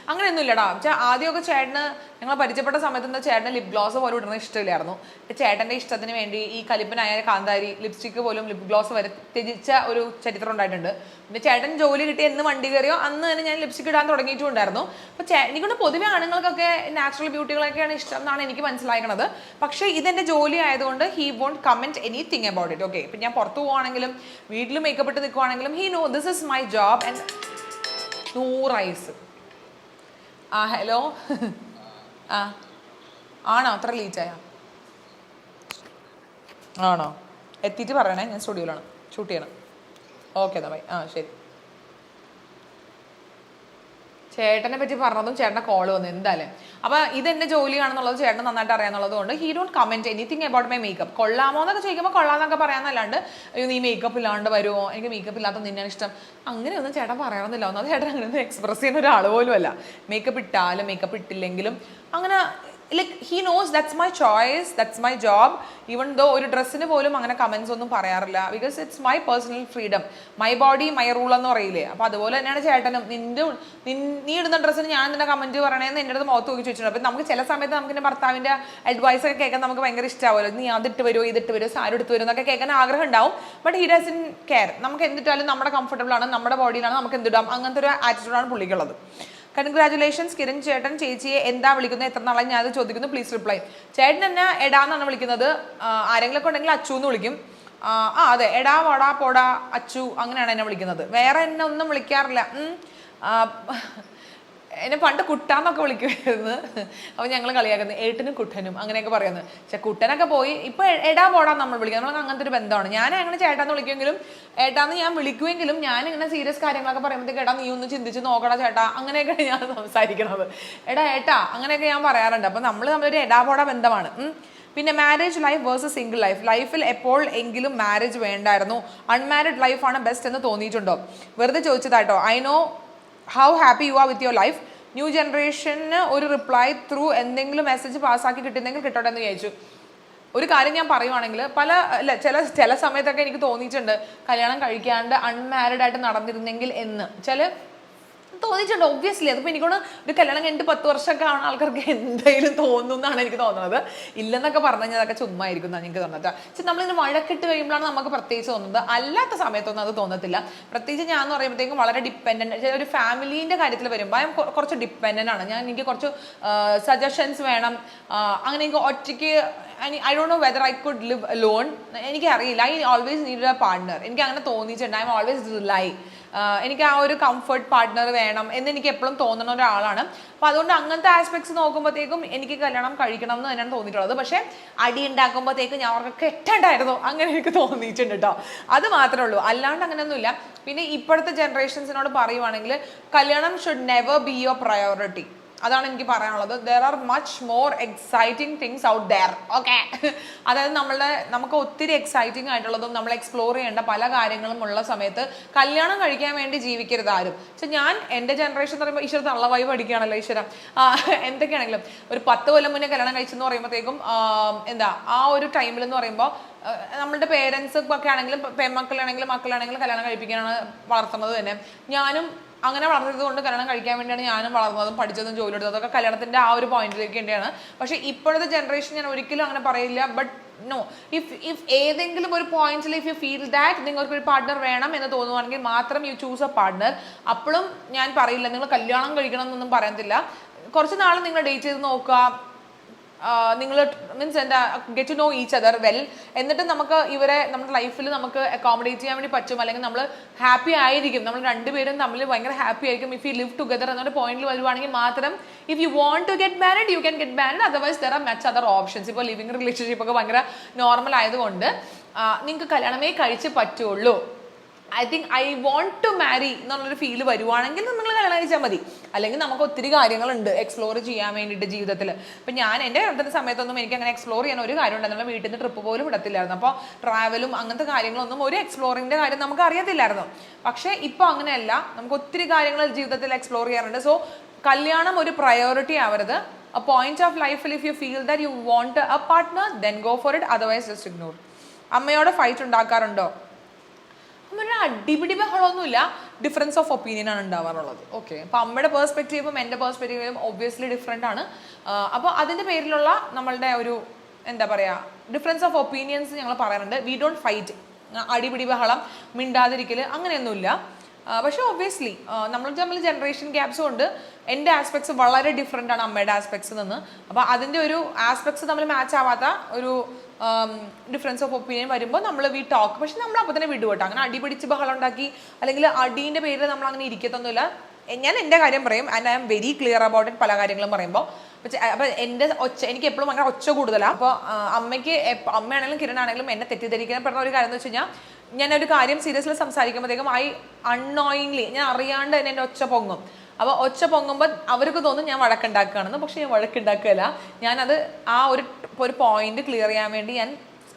അങ്ങനെയൊന്നുമില്ലടാ. വെച്ചാൽ ആദ്യമൊക്കെ ചേട്ടന് ഞങ്ങൾ പരിചയപ്പെട്ട സമയത്ത് എന്താ ചേട്ടന് ലിപ് ഗ്ലോസ് പോലും ഇടുന്ന ഇഷ്ടമില്ലായിരുന്നു. ചേട്ടൻ്റെ ഇഷ്ടത്തിന് വേണ്ടി ഈ കലിപ്പനായ കാന്താരി ലിപ്സ്റ്റിക്ക് പോലും ലിപ് ഗ്ലോസ് വരെ ത്യജിച്ച ഒരു ചരിത്രം ഉണ്ടായിട്ടുണ്ട്. പിന്നെ ചേട്ടൻ ജോലി കിട്ടി എന്ന് വണ്ടി കയറിയോ അന്ന് തന്നെ ഞാൻ ലിപ്സ്റ്റിക്ക് ഇടാൻ തുടങ്ങിയിട്ടുണ്ടായിരുന്നു. അപ്പോൾ എനിക്കൊണ്ട് പൊതുവെ ആണുങ്ങൾക്കൊക്കെ നാച്ചുറൽ ബ്യൂട്ടികളൊക്കെയാണ് ഇഷ്ടം എന്നാണ് എനിക്ക് മനസ്സിലാക്കണത്. പക്ഷേ ഇതെൻ്റെ ജോലി ആയതുകൊണ്ട് he won't comment anything about it. Okay, ഇപ്പം ഞാൻ പുറത്തു പോവുകയാണെങ്കിലും വീട്ടിൽ മേക്കപ്പ് ഇട്ട് നിൽക്കുവാണെങ്കിലും he know this is my job. And 100 eyes. Hello, ആണോ? അത്ര ലേറ്റായോ? ആണോ? എത്തിയിട്ട് പറയണേ, ഞാൻ സ്റ്റുഡിയോയിലാണ്, ഷൂട്ട് ചെയ്യണം. ഓക്കെ എന്നാ ബൈ. ശരി. ചേട്ടനെ പറ്റി പറഞ്ഞതും ചേട്ടൻ്റെ കോള് വന്നു എന്തായാലും. അപ്പോൾ ഇതെൻ്റെ ജോലിയാണെന്നുള്ളത് ചേട്ടൻ നന്നായിട്ട് അറിയാന്നുള്ളത് കൊണ്ട് he don't comment anything about my makeup. കൊള്ളാമോ എന്നൊക്കെ ചോദിക്കുമ്പോൾ കൊള്ളാമെന്നൊക്കെ പറയാമെന്നല്ലാണ്ട് അയ്യോ നീ മേക്കപ്പ് ഇല്ലാണ്ട് വരുമോ, എനിക്ക് മേക്കപ്പ് ഇല്ലാത്ത നിന്നാണ് ഇഷ്ടം, അങ്ങനെയൊന്നും ചേട്ടൻ പറയണമെന്നില്ല. ഒന്നാമത് ചേട്ടൻ അങ്ങനെയൊന്നും എക്സ്പ്രസ് ചെയ്യുന്ന ഒരാൾ പോലും അല്ല. മേക്കപ്പ് ഇട്ടാലും മേക്കപ്പ് ഇട്ടില്ലെങ്കിലും അങ്ങനെ like he knows that's my choice, that's my job. Even though ഒരു ഡ്രസ്സിന് പോലും അങ്ങനെ കമൻസ് ഒന്നും പറയാറില്ല. Because it's my personal freedom, my body my rule എന്ന് പറയില്ലേ. അപ്പോൾ അതുപോലെ തന്നെയാണ് ചേട്ടനും. നീ ഇടുന്ന ഡ്രസ്സിന് ഞാൻ നിന്റെ കമൻറ്റ് പറയണേന്ന് എൻ്റെ അടുത്ത് മുഖത്ത് നോക്കി ചോദിച്ചിട്ടുണ്ട്. അപ്പം നമുക്ക് ചില സമയത്ത് നമുക്ക് എൻ്റെ ഭർത്താവിൻ്റെ അഡ്വൈസ് ഒക്കെ കേൾക്കാൻ നമുക്ക് ഭയങ്കര ഇഷ്ടമാവുമല്ലോ. നീ അതിട്ട് വരുമോ, ഇതിട്ട് വരുമോ, സാരി എടുത്ത് വരുമോ എന്നൊക്കെ കേൾക്കാൻ ആഗ്രഹം ഉണ്ടാവും. But he doesn't care. നമുക്ക് എന്തിട്ടാലും നമ്മുടെ കംഫർട്ടബിൾ ആണ്, നമ്മുടെ ബോഡിയിലാണ്, നമുക്ക് എന്തിടാം, അങ്ങനത്തെ ഒരു ആറ്റിറ്റ്യൂഡാണ് പുള്ളിക്കുള്ളത്. കൺഗ്രാറ്റുലേഷൻസ് കിരൺ ചേട്ടൻ. ചേച്ചിയെ എന്താ വിളിക്കുന്നത്, എത്ര നാളെ ഞാൻ അത് ചോദിക്കുന്നു, പ്ലീസ് റിപ്ലൈ. ചേട്ടൻ എന്നെ എടാന്നാണ് വിളിക്കുന്നത്. ആരെങ്കിലും ഒക്കെ ഉണ്ടെങ്കിൽ അച്ചു എന്ന് വിളിക്കും. അതെ, എടാ വടാ പോടാ അച്ചു അങ്ങനെയാണ് എന്നെ വിളിക്കുന്നത്. വേറെ എന്നെ ഒന്നും വിളിക്കാറില്ല. എന്നെ പണ്ട് കുട്ടാന്നൊക്കെ വിളിക്കുമായിരുന്നു. അപ്പോൾ ഞങ്ങൾ കളിയാക്കുന്നത് ഏട്ടനും കുട്ടനും അങ്ങനെയൊക്കെ പറയുന്നത്. പക്ഷെ കുട്ടനൊക്കെ പോയി ഇപ്പോൾ എടാ പോടാ നമ്മൾ വിളിക്കുന്നത്. നമ്മൾക്ക് അങ്ങനത്തെ ഒരു ബന്ധമാണ്. ഞാൻ അങ്ങനെ ചേട്ടാന്ന് വിളിക്കുമെങ്കിലും ഏട്ടാന്ന് ഞാൻ വിളിക്കുമെങ്കിലും ഞാനിങ്ങനെ സീരിയസ് കാര്യങ്ങളൊക്കെ പറയുമ്പോഴത്തേക്ക് എടാ നീ ഒന്ന് ചിന്തിച്ച് നോക്കടാ ചേട്ടാ അങ്ങനെയൊക്കെയാണ് ഞാൻ സംസാരിക്കുന്നത്. എടാ ഏട്ടാ അങ്ങനെയൊക്കെ ഞാൻ പറയാറുണ്ട്. അപ്പോൾ നമ്മൾ തമ്മിലൊരു എടാ പോടാ ബന്ധമാണ്. പിന്നെ marriage life versus single life. ലൈഫിൽ എപ്പോൾ എങ്കിലും മാരേജ് വേണ്ടായിരുന്നു, അൺമാരിഡ് ലൈഫാണ് ബെസ്റ്റ് എന്ന് തോന്നിയിട്ടുണ്ടോ? വെറുതെ ചോദിച്ചതാട്ടോ. I know how happy you are with your life. New ജനറേഷന് ഒരു റിപ്ലൈ ത്രൂ എന്തെങ്കിലും മെസ്സേജ് പാസ്സാക്കി കിട്ടുന്നെങ്കിൽ കിട്ടട്ടെ എന്ന് വിചാരിച്ചു. ഒരു കാര്യം ഞാൻ പറയുവാണെങ്കിൽ ചില സമയത്തൊക്കെ എനിക്ക് തോന്നിയിട്ടുണ്ട് കല്യാണം കഴിക്കാണ്ട് അൺമാരിഡ് ആയിട്ട് നടന്നിരുന്നെങ്കിൽ എന്ന്. തോന്നിയിട്ടുണ്ട് ഒബ്വിയസ്ലി. അതിപ്പോൾ എനിക്കൊന്ന് ഒരു കല്യാണം കഴിഞ്ഞിട്ട് 10 വർഷമൊക്കെ ആവുന്ന ആൾക്കാർക്ക് എന്തായാലും തോന്നും എന്നാണ് എനിക്ക് തോന്നുന്നത്. ഇല്ലെന്നൊക്കെ പറഞ്ഞു കഴിഞ്ഞാൽ അതൊക്കെ ചുമ്മാ ആയിരിക്കും എന്നാണ് എനിക്ക് തോന്നുന്നത്. പക്ഷെ നമ്മളിങ്ങനെ വഴക്കിട്ട് കഴിയുമ്പോഴാണ് നമുക്ക് പ്രത്യേകിച്ച് തോന്നുന്നത്. അല്ലാത്ത സമയത്തൊന്നും അത് തോന്നത്തില്ല. പ്രത്യേകിച്ച് ഞാൻ എന്ന് പറയുമ്പോഴത്തേക്കും വളരെ ഡിപ്പെൻഡൻറ്റ്, ഒരു ഫാമിലീൻ്റെ കാര്യത്തിൽ വരുമ്പോൾ ഞാൻ കുറച്ച് ഡിപ്പെൻഡൻ്റ് ആണ്. എനിക്ക് കുറച്ച് സജഷൻസ് വേണം. അങ്ങനെ എനിക്ക് ഒറ്റയ്ക്ക് I don't know whether I could live alone. എനിക്കറിയില്ല. I always need a partner. എനിക്ക് അങ്ങനെ തോന്നിയിട്ടുണ്ട്. I am always rely. എനിക്ക് ആ ഒരു കംഫർട്ട് പാർട്ട്ണർ വേണം എന്ന് എനിക്ക് എപ്പോഴും തോന്നുന്ന ഒരാളാണ്. അപ്പം അതുകൊണ്ട് അങ്ങനത്തെ ആസ്പെക്ട്സ് നോക്കുമ്പോഴത്തേക്കും എനിക്ക് കല്യാണം കഴിക്കണം എന്ന് തന്നെയാണ് തോന്നിയിട്ടുള്ളത്. പക്ഷേ അടി ഉണ്ടാക്കുമ്പോഴത്തേക്കും ഞാൻ അവർക്ക് കെട്ടണ്ടായിരുന്നു അങ്ങനെ എനിക്ക് തോന്നിയിട്ടുണ്ട് കേട്ടോ. അത് മാത്രമേ ഉള്ളൂ, അല്ലാണ്ട് അങ്ങനെയൊന്നുമില്ല. പിന്നെ ഇപ്പോഴത്തെ ജനറേഷൻസിനോട് പറയുവാണെങ്കിൽ കല്യാണം should never be your priority. അതാണ് എനിക്ക് പറയാനുള്ളത്. There are much more exciting things out there. Okay, അതായത് നമുക്ക് ഒത്തിരി എക്സൈറ്റിംഗ് ആയിട്ടുള്ളതും നമ്മൾ എക്സ്പ്ലോർ ചെയ്യേണ്ട പല കാര്യങ്ങളും ഉള്ള സമയത്ത് കല്യാണം കഴിക്കാൻ വേണ്ടി ജീവിക്കരുത് ആരും. പക്ഷെ ഞാൻ എൻ്റെ ജനറേഷൻ എന്ന് പറയുമ്പോൾ ഈശ്വര തള്ളവായി പഠിക്കുകയാണല്ലോ ഈശ്വര. എന്തൊക്കെയാണെങ്കിലും ഒരു 10 കൊല്ലം മുന്നേ കല്യാണം കഴിച്ചെന്ന് പറയുമ്പോഴത്തേക്കും ആ ഒരു ടൈമിൽ എന്ന് പറയുമ്പോൾ നമ്മളുടെ പേരൻസ് ഒക്കെ ആണെങ്കിലും പെൺമക്കളാണെങ്കിലും മക്കളാണെങ്കിലും കല്യാണം കഴിപ്പിക്കാനാണ് വളർത്തുന്നത് തന്നെ. ഞാനും അങ്ങനെ വളർന്നത് കൊണ്ട് കല്യാണം കഴിക്കാൻ വേണ്ടിയാണ് ഞാനും വളർന്നതും പഠിച്ചതും ജോലി എടുത്തതും ഒക്കെ കല്യാണത്തിന്റെ ആ ഒരു പോയിന്റിലേക്ക് വേണ്ടിയാണ്. പക്ഷെ ഇപ്പോഴത്തെ ജനറേഷൻ ഞാൻ ഒരിക്കലും അങ്ങനെ പറയില്ല. ബട്ട് നോ, ഇഫ് ഏതെങ്കിലും ഒരു പോയിന്റിൽ ഇഫ് യു ഫീൽ ദാറ്റ് നിങ്ങൾക്ക് ഒരു പാർട്ട്ണർ വേണം എന്ന് തോന്നുവാണെങ്കിൽ മാത്രം യു ചൂസ് എ പാർട്ട്ണർ. അപ്പോഴും ഞാൻ പറയില്ല നിങ്ങൾ കല്യാണം കഴിക്കണം എന്നൊന്നും പറയത്തില്ല. കുറച്ച് നാൾ നിങ്ങൾ ഡേറ്റ് ചെയ്ത് നോക്കുക. നിങ്ങൾ means get to know each other well. എന്നിട്ട് നമുക്ക് ഇവരെ നമ്മുടെ ലൈഫിൽ നമുക്ക് അക്കോമഡേറ്റ് ചെയ്യാൻ വേണ്ടി പറ്റും. അല്ലെങ്കിൽ നമ്മൾ ഹാപ്പി ആയിരിക്കും, നമ്മൾ രണ്ടുപേരും തമ്മിൽ ഭയങ്കര ഹാപ്പി ആയിരിക്കും ഇഫ് യു ലിവ് ടുഗദർ എന്നൊരു പോയിന്റിൽ വരുവാണെങ്കിൽ മാത്രം if you want to get married you can get married. Otherwise there are much other options. ഇപ്പോൾ ലിവിങ് റിലേഷൻഷിപ്പ് ഒക്കെ ഭയങ്കര നോർമൽ ആയതുകൊണ്ട് നിങ്ങൾക്ക് കല്യാണമേ കഴിച്ച് പറ്റുള്ളൂ. I think I want to marry എന്നുള്ളൊരു ഫീൽ വരുവാണെങ്കിൽ നിങ്ങൾ കല്യാണം കഴിച്ചാൽ മതി. അല്ലെങ്കിൽ നമുക്ക് ഒത്തിരി കാര്യങ്ങളുണ്ട് എക്സ്പ്ലോർ ചെയ്യാൻ വേണ്ടിയിട്ട് ജീവിതത്തിൽ. ഇപ്പം ഞാൻ എൻ്റെ കല്യാണത്തിൻ്റെ സമയത്തൊന്നും എനിക്ക് അങ്ങനെ എക്സ്പ്ലോർ ചെയ്യാൻ ഒരു കാര്യം ഉണ്ടായിരുന്നില്ല. വീട്ടിൽ നിന്ന് ട്രിപ്പ് പോലും വിടത്തില്ലായിരുന്നു. അപ്പോൾ ട്രാവലും അങ്ങനത്തെ കാര്യങ്ങളൊന്നും ഒരു എക്സ്പ്ലോറിങ്ങിൻ്റെ കാര്യം നമുക്ക് അറിയത്തില്ലായിരുന്നു. പക്ഷേ ഇപ്പോൾ അങ്ങനെയല്ല, നമുക്ക് ഒത്തിരി കാര്യങ്ങൾ ജീവിതത്തിൽ എക്സ്പ്ലോർ ചെയ്യാറുണ്ട്. സോ കല്യാണം ഒരു പ്രയോറിറ്റി ആവരുത്. എ പോയിന്റ് ഓഫ് ലൈഫിൽ if you feel that you want A partner then go for it. Otherwise just ignore. അമ്മയോട് ഫൈറ്റ് ഉണ്ടാക്കാറുണ്ടോ? അമ്മയുടെ അടിപിടി ബഹളമൊന്നുമില്ല, ഡിഫറൻസ് ഓഫ് ഒപ്പീനിയൻ ആണ് ഉണ്ടാവാറുള്ളത്. ഓക്കെ, അപ്പോൾ അമ്മയുടെ പേഴ്സ്പെക്റ്റീവും എൻ്റെ പേഴ്സ്പെക്റ്റീവും ഒബ്വിയസ്ലി ഡിഫറെൻ്റ് ആണ്. അപ്പോൾ അതിൻ്റെ പേരിലുള്ള നമ്മളുടെ ഒരു ഡിഫറൻസ് ഓഫ് ഒപ്പീനിയൻസ് ഞങ്ങൾ പറയാറുണ്ട്. We don't fight. അടിപിടി ബഹളം, മിണ്ടാതിരിക്കൽ അങ്ങനെയൊന്നുമില്ല. പക്ഷേ ഒബ്വിയസ്ലി നമ്മൾ തമ്മിൽ ജനറേഷൻ ഗ്യാപ്സും ഉണ്ട്. എൻ്റെ ആസ്പെക്ട്സ് വളരെ ഡിഫറെൻ്റ് ആണ് അമ്മയുടെ ആസ്പെക്ട്സ് നിന്ന്. അപ്പോൾ അതിൻ്റെ ഒരു ആസ്പെക്ട്സ് തമ്മിൽ മാച്ച് ആവാത്ത ഒരു ഡിഫറൻസ് ഓഫ് ഒപ്പീനിയൻ വരുമ്പോൾ നമ്മൾ വി ടോക്ക്. പക്ഷെ നമ്മൾ അപ്പോൾ തന്നെ വിടുവട്ടോ. അങ്ങനെ അടിപിടിച്ച് ബഹളം ഉണ്ടാക്കി അല്ലെങ്കിൽ അടീൻ്റെ പേരിൽ നമ്മൾ അങ്ങനെ ഇരിക്കത്തൊന്നുമില്ല. ഞാൻ എൻ്റെ കാര്യം പറയും and I am very clear about it പല കാര്യങ്ങളും പറയുമ്പോൾ. അപ്പോൾ എൻ്റെ എനിക്ക് എപ്പോഴും ഭയങ്കര ഒച്ച കൂടുതലാണ്. അപ്പോൾ അമ്മയാണെങ്കിലും കിരണാണെങ്കിലും എന്നെ തെറ്റിദ്ധരിക്കപ്പെടുന്ന ഒരു കാര്യം എന്ന് വെച്ച് കഴിഞ്ഞാൽ ഞാനൊരു കാര്യം സീരിയസ്ലി സംസാരിക്കുമ്പോഴത്തേക്കും അൺനോയിങ്ലി ഞാൻ അറിയാണ്ട് തന്നെ എൻ്റെ ഒച്ച പൊങ്ങും. അപ്പോൾ ഒച്ച പൊങ്ങുമ്പോൾ അവർക്ക് തോന്നും ഞാൻ വഴക്കുണ്ടാക്കുകയാണെന്ന്. പക്ഷേ ഞാൻ വഴക്കുണ്ടാക്കുകയല്ല. ഞാനത് ആ ഒരു പോയിന്റ് ക്ലിയർ ചെയ്യാൻ വേണ്ടി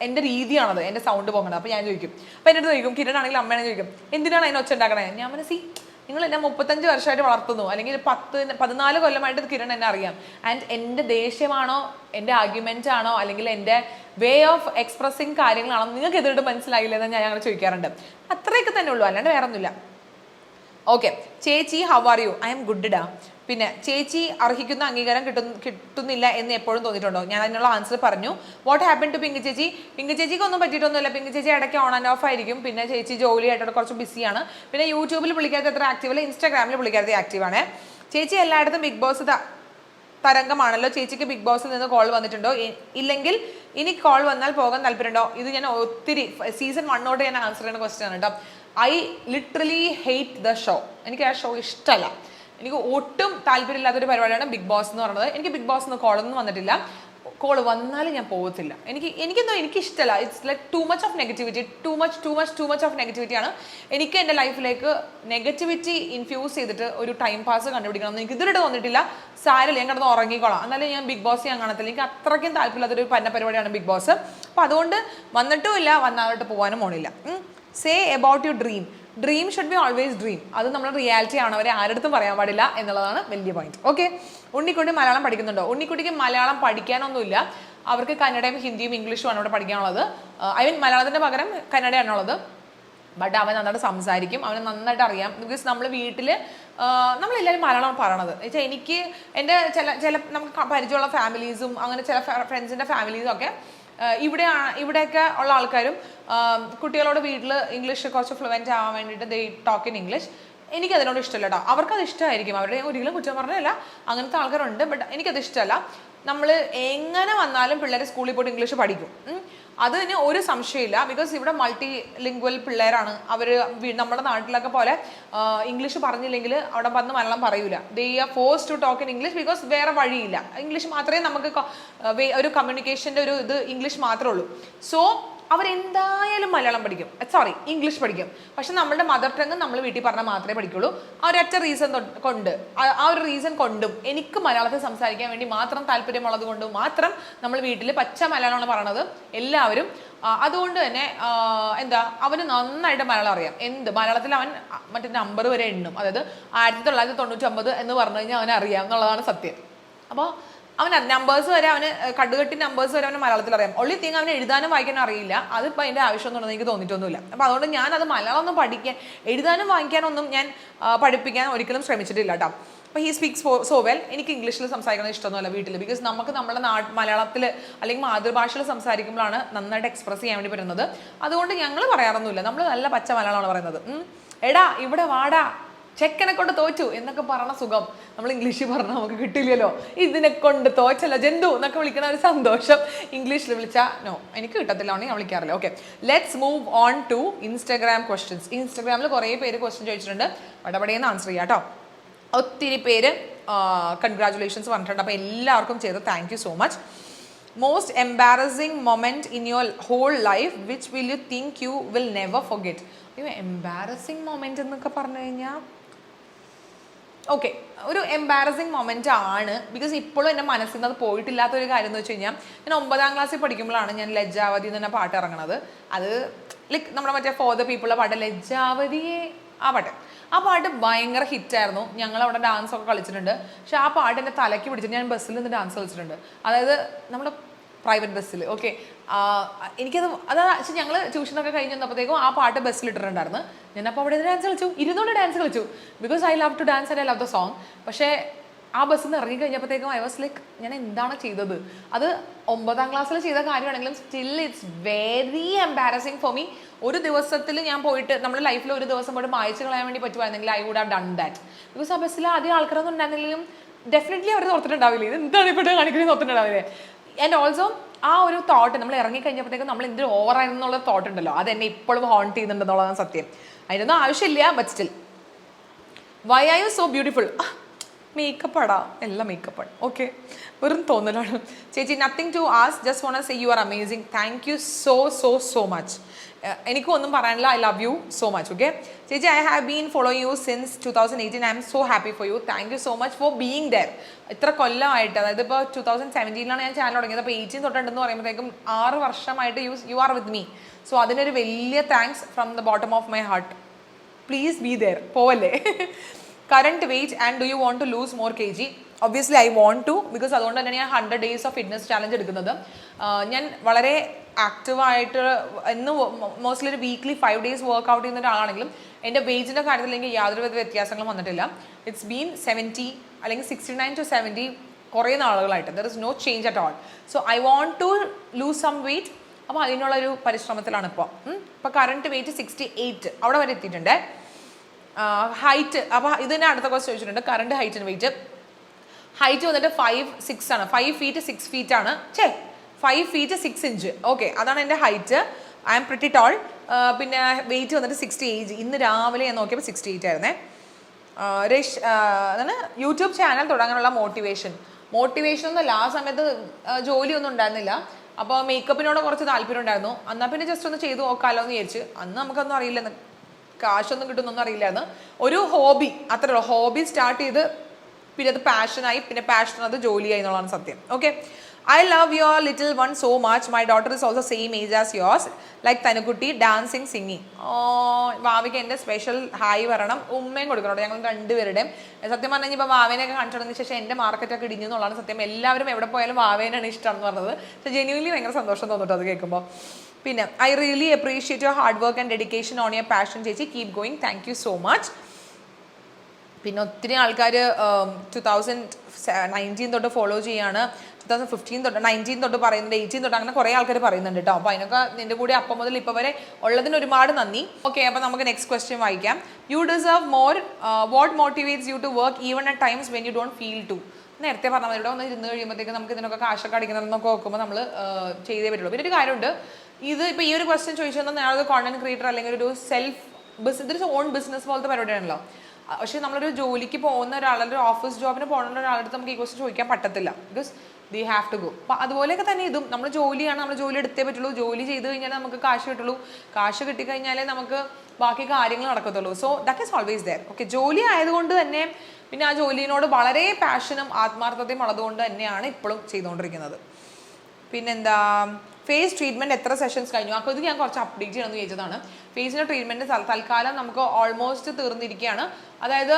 എൻ്റെ രീതിയാണത്, എൻ്റെ സൗണ്ട് പൊങ്ങണത്. അപ്പോൾ ഞാൻ ചോദിക്കും, അപ്പോൾ എൻ്റെ അടുത്ത് ചോദിക്കും, കിരണാണെങ്കിലും അമ്മയാണെങ്കിൽ ചോദിക്കും എന്തിനാണ് അതിന് ഒച്ച ഉണ്ടാക്കണേ? ഞാൻ മനസ്സി നിങ്ങൾ എന്നെ 35 വർഷമായിട്ട് വളർത്തുന്നു, അല്ലെങ്കിൽ 14 കൊല്ലമായിട്ട് കിരൺ എന്നെ അറിയാം. ആൻഡ് എൻ്റെ ദേഷ്യമാണോ, എൻ്റെ ആർഗ്യുമെൻ്റ് ആണോ, അല്ലെങ്കിൽ എൻ്റെ വേ ഓഫ് എക്സ്പ്രസിങ് കാര്യങ്ങളാണോ നിങ്ങൾക്ക് എതിർട്ട് മനസ്സിലായില്ലെന്ന് ഞാൻ അങ്ങനെ ചോദിക്കാറുണ്ട്. അത്രയൊക്കെ തന്നെ ഉള്ളൂ, അല്ലാണ്ട് വേറെ ഒന്നുമില്ല. ഓക്കെ, ചേച്ചി how are you? I M good ഡാ. പിന്നെ ചേച്ചി അർഹിക്കുന്ന അംഗീകാരം കിട്ടുന്നില്ല എന്ന് എപ്പോഴും തോന്നിയിട്ടുണ്ടോ? ഞാൻ അതിനുള്ള ആൻസർ പറഞ്ഞു. വാട്ട് ഹാപ്പൻ ടു പിങ്കി ചേച്ചി? പിങ്കി ചേച്ചിക്ക് ഒന്നും പറ്റിയിട്ടൊന്നുമില്ല. പിങ്കി ചേച്ചി ഇടയ്ക്ക് ഓൺ ആൻഡ് ഓഫ് ആയിരിക്കും. പിന്നെ ചേച്ചി ജോലിയായിട്ട് കുറച്ച് ബിസിയാണ്. പിന്നെ യൂട്യൂബിൽ പുള്ളിക്കാരത്തെ അത്ര ആക്റ്റീവല്ല, ഇൻസ്റ്റാഗ്രാമിൽ പുള്ളിക്കാരത്തെ ആക്റ്റീവാണ്. ചേച്ചി എല്ലായിടത്തും ബിഗ് ബോസ് തരംഗമാണല്ലോ. ചേച്ചിക്ക് ബിഗ് ബോസിൽ നിന്ന് കോൾ വന്നിട്ടുണ്ടോ? ഇല്ലെങ്കിൽ ഇനി കോൾ വന്നാൽ പോകാൻ താല്പര്യമുണ്ടോ? ഇത് ഞാൻ ഒത്തിരി സീസൺ 1 തൊട്ട് ഞാൻ ആൻസർ ചെയ്യുന്ന ക്വസ്റ്റ്യൻ ആണ് കേട്ടോ. I literally hate the show. എനിക്ക് ആ ഷോ ഇഷ്ടമല്ല. എനിക്ക് ഒട്ടും താല്പര്യമില്ലാത്തൊരു പരിപാടിയാണ് ബിഗ് ബോസ് എന്ന് പറയുന്നത്. എനിക്ക് ബിഗ് ബോസ് നിന്ന് കോളൊന്നും വന്നിട്ടില്ല. കോൾ വന്നാലും ഞാൻ പോകത്തില്ല. എനിക്കിഷ്ടമല്ല. It's like too much of negativity. Too much of നെഗറ്റിവിറ്റിയാണ്. എനിക്ക് എൻ്റെ ലൈഫിലേക്ക് നെഗറ്റിവിറ്റി ഇൻഫ്യൂസ് ചെയ്തിട്ട് ഒരു ടൈം പാസ് കണ്ടുപിടിക്കണം എന്ന് എനിക്ക് ഇതുവരെ തോന്നിയിട്ടില്ല. സാരല്ല, ഞാൻ കിടന്ന് ഉറങ്ങിക്കോളാം, എന്നാലും ഞാൻ ബിഗ് ബോസ് ഞാൻ കാണത്തില്ല. എനിക്ക് അത്രയ്ക്കും താല്പര്യമില്ലാത്തൊരു പരിപാടിയാണ് ബിഗ് ബോസ്. അപ്പോൾ അതുകൊണ്ട് വന്നിട്ടും ഇല്ല, വന്നാലോട്ട് പോകാനും പോണില്ല. Say about your dream should be always dream. അത് നമ്മൾ റിയാലിറ്റി ആണവരെ ആരുടെ പറയാൻ പാടില്ല എന്നുള്ളതാണ് വലിയ പോയിന്റ്. ഓക്കെ, ഉണ്ണിക്കുട്ടി മലയാളം പഠിക്കുന്നുണ്ടോ? ഉണ്ണിക്കുട്ടിക്ക് മലയാളം പഠിക്കാനൊന്നുമില്ല. അവർക്ക് കന്നഡയും ഹിന്ദിയും ഇംഗ്ലീഷും ആണ് ഇവിടെ പഠിക്കാനുള്ളത്. ഐ മീൻ മലയാളത്തിൻ്റെ പകരം കന്നഡയാണുള്ളത്. ബട്ട് അവൻ നന്നായിട്ട് സംസാരിക്കും, അവന് നന്നായിട്ട് അറിയാം. ബിക്കോസ് നമ്മൾ വീട്ടിൽ നമ്മളെല്ലാവരും മലയാളം പറയണത് വെച്ചാൽ എനിക്ക് എൻ്റെ ചില നമുക്ക് പരിചയമുള്ള ഫാമിലീസും അങ്ങനെ ചില ഫ്രണ്ട്സിൻ്റെ ഫാമിലീസും ഒക്കെ ഇവിടെയൊക്കെ ഉള്ള ആൾക്കാരും കുട്ടികളോട് വീട്ടിൽ ഇംഗ്ലീഷ് കുറച്ച് ഫ്ലുവൻ്റ് ആവാൻ വേണ്ടിയിട്ട് ദേ ടോക്ക് ഇൻ ഇംഗ്ലീഷ്. എനിക്കതിനോട് ഇഷ്ടമല്ല കേട്ടോ, അവർക്കത് ഇഷ്ടമായിരിക്കും, അവരുടെ ഒരിക്കലും കുറ്റം പറഞ്ഞല്ല, അങ്ങനത്തെ ആൾക്കാരുണ്ട്. ബട്ട് എനിക്കത് ഇഷ്ടമല്ല. നമ്മൾ എങ്ങനെ വന്നാലും പിള്ളേർ സ്കൂളിൽ പോയിട്ട് ഇംഗ്ലീഷ് പഠിക്കും, അതിന് ഒരു സംശയമില്ല. ബിക്കോസ് ഇവിടെ മൾട്ടി ലിംഗ്വൽ പിള്ളേരാണ് അവർ. നമ്മുടെ നാട്ടിലൊക്കെ പോലെ ഇംഗ്ലീഷ് പറഞ്ഞില്ലെങ്കിൽ അവിടെ വന്ന് മലയാളം പറയൂല. They are forced to talk in English because വേറെ വഴിയില്ല. ഇംഗ്ലീഷ് മാത്രമേ നമുക്ക് ഒരു കമ്മ്യൂണിക്കേഷൻ്റെ ഒരു ഇത് ഇംഗ്ലീഷ് മാത്രമേ ഉള്ളൂ. സോ അവരെന്തായാലും മലയാളം പഠിക്കും, ഇംഗ്ലീഷ് പഠിക്കും. പക്ഷെ നമ്മളുടെ മദർ ടങ് നമ്മൾ വീട്ടിൽ പറഞ്ഞാൽ മാത്രമേ പഠിക്കുള്ളൂ. ആ ഒരൊറ്റ റീസൺ കൊണ്ട്, ആ ഒരു റീസൺ കൊണ്ടും എനിക്ക് മലയാളത്തിൽ സംസാരിക്കാൻ വേണ്ടി മാത്രം താല്പര്യമുള്ളത് കൊണ്ടും മാത്രം നമ്മൾ വീട്ടിൽ പച്ച മലയാളമാണ് പറയണത് എല്ലാവരും. അതുകൊണ്ട് തന്നെ അവന് നന്നായിട്ട് മലയാളം അറിയാം. മലയാളത്തിൽ അവൻ മറ്റേ നമ്പർ വരെ എണ്ണും. അതായത് 1999 എന്ന് പറഞ്ഞു കഴിഞ്ഞാൽ അവനെ അറിയാം എന്നുള്ളതാണ് സത്യം. അപ്പോൾ അവൻ നമ്പേഴ്സ് വരെ അവന് കടുകട്ടി നമ്പേഴ്സ് വരെ അവന് മലയാളത്തിൽ അറിയാം. ഒള്ളി തിങ് അവന് എഴുതാനും വായിക്കാനും അറിയില്ല. അതിപ്പോൾ അതിൻ്റെ ആവശ്യമൊന്നും എനിക്ക് തോന്നിയിട്ടൊന്നുമില്ല. അപ്പോൾ അതുകൊണ്ട് ഞാനത് മലയാളം ഒന്നും എഴുതാനും വായിക്കാനൊന്നും ഞാൻ പഠിപ്പിക്കാൻ ഒരിക്കലും ശ്രമിച്ചിട്ടില്ല കേട്ടോ. അപ്പോൾ ഹീ സ്പീക്സ് സോ വെൽ. എനിക്ക് ഇംഗ്ലീഷിൽ സംസാരിക്കുന്നത് ഇഷ്ടമൊന്നുമല്ല വീട്ടിൽ. ബിക്കോസ് നമുക്ക് നമ്മുടെ മലയാളത്തിൽ അല്ലെങ്കിൽ മാതൃഭാഷയിൽ സംസാരിക്കുമ്പോഴാണ് നന്നായിട്ട് എക്സ്പ്രസ് ചെയ്യാൻ വേണ്ടി പറ്റുന്നത്. അതുകൊണ്ട് ഞങ്ങൾ പറയാറൊന്നുമില്ല, നമ്മൾ നല്ല പച്ച മലയാളമാണ് പറയുന്നത്. എടാ ഇവിടെ വാടാ, ചെക്കനെ കൊണ്ട് തോറ്റു എന്നൊക്കെ പറഞ്ഞ സുഖം നമ്മൾ ഇംഗ്ലീഷിൽ പറഞ്ഞാൽ നമുക്ക് കിട്ടില്ലല്ലോ. ഇതിനെ കൊണ്ട് തോച്ചല്ല ജന്തു എന്നൊക്കെ വിളിക്കുന്ന ഒരു സന്തോഷം ഇംഗ്ലീഷിൽ വിളിച്ചാൽ എനിക്ക് കിട്ടത്തില്ല, ഞാൻ വിളിക്കാറില്ല. Okay, let's move on to Instagram questions. ഇൻസ്റ്റാഗ്രാമിൽ കുറേ പേര് ക്വസ്റ്റ്യൻ ചോദിച്ചിട്ടുണ്ട്, വടപടയെന്ന് ആൻസർ ചെയ്യാം കേട്ടോ. ഒത്തിരി പേര് കൺഗ്രാറ്റുലേഷൻസ് പറഞ്ഞിട്ടുണ്ട്. അപ്പോൾ എല്ലാവർക്കും ചെയ്ത് thank you so much. Most embarrassing moment in your whole life which will you think you will never forget. Embarrassing moment എന്നൊക്കെ പറഞ്ഞു കഴിഞ്ഞാൽ ഓക്കെ, ഒരു എംബാരസിങ് മൊമെൻ്റ് ആണ്. ബിക്കോസ് ഇപ്പോഴും എൻ്റെ മനസ്സിൽ നിന്ന് അത് പോയിട്ടില്ലാത്തൊരു കാര്യം എന്ന് വെച്ച് കഴിഞ്ഞാൽ, ഞാൻ 9ാം ക്ലാസ്സിൽ പഠിക്കുമ്പോഴാണ് ഞാൻ ലജ്ജാവതി എന്ന് പറഞ്ഞ പാട്ട് ഇറങ്ങണത്. അത് ലൈക്ക് നമ്മുടെ മറ്റേ ഫോർ ദ പീപ്പിളുടെ പാട്ട് ലജ്ജാവതിയെ, ആ പാട്ട് ഭയങ്കര ഹിറ്റായിരുന്നു. ഞങ്ങൾ അവിടെ ഡാൻസ് ഒക്കെ കളിച്ചിട്ടുണ്ട്. പക്ഷെ ആ പാട്ട് എൻ്റെ തലയ്ക്ക് പിടിച്ചിട്ട് ഞാൻ ബസ്സിൽ നിന്ന് ഡാൻസ് കളിച്ചിട്ടുണ്ട്. അതായത് നമ്മുടെ പ്രൈവറ്റ് ബസ്സിൽ. ഓക്കെ, പക്ഷെ ഞങ്ങൾ ട്യൂഷനൊക്കെ കഴിഞ്ഞ് വന്നപ്പോഴത്തേക്കും ആ പാട്ട് ബസ്സിൽ ഇട്ടിട്ടുണ്ടായിരുന്നു. ഞാനപ്പോൾ അവിടെ ഡാൻസ് കളിച്ചു, ഇരുന്നോണ്ട് ഡാൻസ് കളിച്ചു. Because I love to dance and I love the song. പക്ഷേ ആ ബസ്സിൽ നിന്ന് ഇറങ്ങി കഴിഞ്ഞപ്പോഴത്തേക്കും ഐ വാസ് ലൈക്ക്, ഞാൻ എന്താണ് ചെയ്തത്? അത് 9ാം ക്ലാസ്സിൽ ചെയ്ത കാര്യമാണെങ്കിലും still it's very embarrassing for me. ഒരു ദിവസത്തിൽ ഞാൻ പോയിട്ട് നമ്മുടെ ലൈഫിൽ ഒരു ദിവസം പോയിട്ട് മായ്ച്ചു കളയാൻ വേണ്ടി പറ്റുമായിരുന്നെങ്കിൽ I would have done that. Because ആ ബസ്സിൽ ആദ്യം ആൾക്കാരൊന്നും ഉണ്ടായിരുന്നില്ലെങ്കിലും ഡെഫിനറ്റ്ലി അവർ ഓർത്തിട്ടുണ്ടാവില്ലേ, ഇത് എന്താണ് ഇപ്പോൾ കാണിക്കുന്നത് ഓർത്തിട്ടുണ്ടാവില്ലേ. ആൻഡ് ഓൾസോ ആ ഒരു തോട്ട് നമ്മൾ ഇറങ്ങിക്കഴിഞ്ഞപ്പോഴത്തേക്കും നമ്മൾ എന്തൊരു ഓവറായിരുന്നുള്ള തോട്ട് ഉണ്ടല്ലോ, അത് എന്നെ ഇപ്പോഴും ഹോണ്ട് ചെയ്യുന്നുണ്ടെന്നുള്ളതാണ് സത്യം. അതിനൊന്നും ആവശ്യമില്ല, but still. Why are you so beautiful? Makeup ആടാ, എല്ലാം മേക്കപ്പാണ്. ഓക്കെ, വെറും തോന്നലാണ് ചേച്ചി. Nothing to ask, just want to say you are amazing. Thank you so so so much. എനിക്കും ഒന്നും പറയാനില്ല, I love you so much. Okay ചേച്ചി, I have been following you since 2018. I am so happy for you. Thank you so much for being there. ഇത്ര കൊല്ലമായിട്ട്, അതായത് ഇപ്പോൾ 2017 ഞാൻ ചാനൽ തുടങ്ങിയത്. അപ്പോൾ 18 തൊട്ടുണ്ടെന്ന് പറയുമ്പോഴത്തേക്കും 6 വർഷമായിട്ട് you are with me. So അതിനൊരു വലിയ thanks from the bottom of my heart. Please be there, പോവല്ലേ. Current weight and do you want to lose more kg? Obviously I want to, because അതുകൊണ്ട് തന്നെയാണ് ഞാൻ 100 days ഓഫ് ഫിറ്റ്നസ് ചാലഞ്ച് എടുക്കുന്നത്. ഞാൻ വളരെ ആക്റ്റീവായിട്ട് മോസ്റ്റ്ലി ഒരു വീക്ക്ലി 5 days വർക്ക്ഔട്ട് ചെയ്യുന്ന ഒരാളാണെങ്കിലും എൻ്റെ വെയിറ്റിൻ്റെ കാര്യത്തിൽ എനിക്ക് യാതൊരുവിധ വ്യത്യാസങ്ങളും വന്നിട്ടില്ല. ഇറ്റ്സ് ബീൻ 70 അല്ലെങ്കിൽ 69 to 70 കുറേ നാളുകളായിട്ട്. There is no change at all. So I want to lose some weight. അപ്പോൾ അതിനുള്ളൊരു പരിശ്രമത്തിലാണ് ഇപ്പോൾ. ഇപ്പോൾ കറണ്ട് വെയിറ്റ് 68 അവിടെ വരെ എത്തിയിട്ടുണ്ട്. ഹൈറ്റ്, അപ്പോൾ ഇതിന് അടുത്ത ക്വസ്റ്റ്യൻ ചോദിച്ചിട്ടുണ്ട്. Current height and weight. Height വന്നിട്ട് 5'6" ആണ്. 5 feet 6 feet ആണ്. 5 feet 6 inch. ഓക്കെ, അതാണ് എൻ്റെ height. I am pretty tall. പിന്നെ വെയിറ്റ് വന്നിട്ട് 68. ഇന്ന് രാവിലെ ഞാൻ നോക്കിയപ്പോൾ 68 ആയിരുന്നേ. അതാണ് യൂട്യൂബ് ചാനൽ തുടങ്ങാനുള്ള മോട്ടിവേഷൻ ഒന്നുമല്ല. ആ സമയത്ത് ജോലിയൊന്നും ഉണ്ടായിരുന്നില്ല. അപ്പോൾ മേക്കപ്പിനോട് കുറച്ച് താല്പര്യം ഉണ്ടായിരുന്നു. എന്നാൽ പിന്നെ ജസ്റ്റ് ഒന്ന് ചെയ്ത് നോക്കാമല്ലോ എന്ന് വിചാരിച്ച്. അന്ന് നമുക്കൊന്നും അറിയില്ലെന്ന്, കാശൊന്നും കിട്ടുന്നൊന്നും അറിയില്ലായിരുന്നു. ഒരു ഹോബി, അത്രേ ഉള്ളൂ. ഹോബി സ്റ്റാർട്ട് ചെയ്ത് പിന്നെ അത് പാഷനായി, പിന്നെ പാഷൻ അത് ജോലിയായി എന്നുള്ളതാണ് സത്യം. Okay, I love your little one so much. My daughter is also same age as yours, like തനുക്കുട്ടി, ഡാൻസിങ്, സിംഗിങ്. ഭാവിക്ക് എൻ്റെ സ്പെഷ്യൽ ഹായ് പറയണം, ഉമ്മയും കൊടുക്കണം. ഞങ്ങൾ രണ്ടുപേരുടെയും. സത്യം പറഞ്ഞു കഴിഞ്ഞാൽ ഇപ്പോൾ വാവേനെയൊക്കെ കണ്ടിട്ടുണ്ടെന്ന് ശേഷം എൻ്റെ മാർക്കറ്റൊക്കെ ഇടിഞ്ഞു എന്നുള്ളതാണ് സത്യം. എല്ലാവരും എവിടെ പോയാലും വാവേനാണ് ഇഷ്ടം എന്ന് പറഞ്ഞത്. പക്ഷേ ജെന്യൂൻലി ഭയങ്കര സന്തോഷം തോന്നിട്ടോ അത് കേൾക്കുമ്പോൾ. പിന്നെ I really appreciate your hard work and dedication on your passion ചേച്ചി, keep going, thank you so much. പിന്നെ ഒത്തിരി ആൾക്കാർ 2019 തൊട്ട് ഫോളോ ചെയ്യാണ്, 2015 തൊട്ട് 19 തൊട്ട് പറയുന്നുണ്ട്, 18 തൊട്ട്, അങ്ങനെ കുറേ ആൾക്കാർ പറയുന്നുണ്ട് കേട്ടോ. അപ്പോൾ അതിനൊക്കെ നിൻ്റെ കൂടെ അപ്പം മുതൽ ഇപ്പോൾ വരെ ഉള്ളതിന് ഒരുപാട് നന്ദി. ഓക്കെ, അപ്പോൾ നമുക്ക് നെക്സ്റ്റ് ക്വസ്റ്റ്യൻ വായിക്കാം. You deserve more, what motivates you to work even at times when you don't feel to? നേരത്തെ പറഞ്ഞാൽ ഇവിടെ ഒന്ന് ഇരുന്ന് കഴിയുമ്പോഴത്തേക്ക് നമുക്ക് ഇതിനൊക്കെ കാശൊക്കെ അടിക്കുന്നതെന്നൊക്കെ നോക്കുമ്പോൾ നമ്മൾ ചെയ്തേ പറ്റുള്ളൂ. പിന്നെ ഒരു കാര്യമുണ്ട്, ഇത് ഇപ്പോൾ ഈ ഒരു ക്വസ്റ്റ്യൻ ചോദിച്ചത് ഞാനൊരു കോണ്ടന്റ് ക്രിയേറ്റർ അല്ലെങ്കിൽ ഒരു ഇതൊരു ഓൺ ബിസിനസ് പോലത്തെ പരിപാടിയാണല്ലോ. പക്ഷേ നമ്മളൊരു ജോലിക്ക് പോകുന്ന ഒരാളൊരു ഓഫീസ് ജോബിന് പോകുന്ന ഒരാളടുത്ത് നമുക്ക് ഈ ക്വസ്റ്റ്യൻ ചോദിക്കാൻ പറ്റത്തില്ല, because they have to go. അപ്പോൾ അതുപോലെയൊക്കെ തന്നെ ഇതും നമ്മൾ ജോലിയാണ്, നമ്മൾ ജോലി എടുത്തേ പറ്റുള്ളൂ. ജോലി ചെയ്ത് കഴിഞ്ഞാൽ നമുക്ക് കാശ് കിട്ടുള്ളൂ, കാശ് കിട്ടിക്കഴിഞ്ഞാലേ നമുക്ക് ബാക്കി കാര്യങ്ങൾ നടക്കത്തുള്ളൂ. So that is always there. Okay, ജോലി ആയതുകൊണ്ട് തന്നെ പിന്നെ ആ ജോലിയോട് വളരെ പാഷനും ആത്മാർത്ഥതയും ഉള്ളതുകൊണ്ട് തന്നെയാണ് ഇപ്പോഴും ചെയ്തുകൊണ്ടിരിക്കുന്നത്. പിന്നെന്താ, ഫേസ് ട്രീറ്റ്മെൻറ്റ് എത്ര സെഷൻസ് കഴിഞ്ഞു? അപ്പോൾ ഇത് ഞാൻ കുറച്ച് അപ്ഡേറ്റ് ചെയ്യണമെന്ന് ചോദിച്ചതാണ്. ഫേസിൻ്റെ ട്രീറ്റ്മെൻറ്റ് തൽക്കാലം നമുക്ക് ഓൾമോസ്റ്റ് തീർന്നിരിക്കുകയാണ്. അതായത്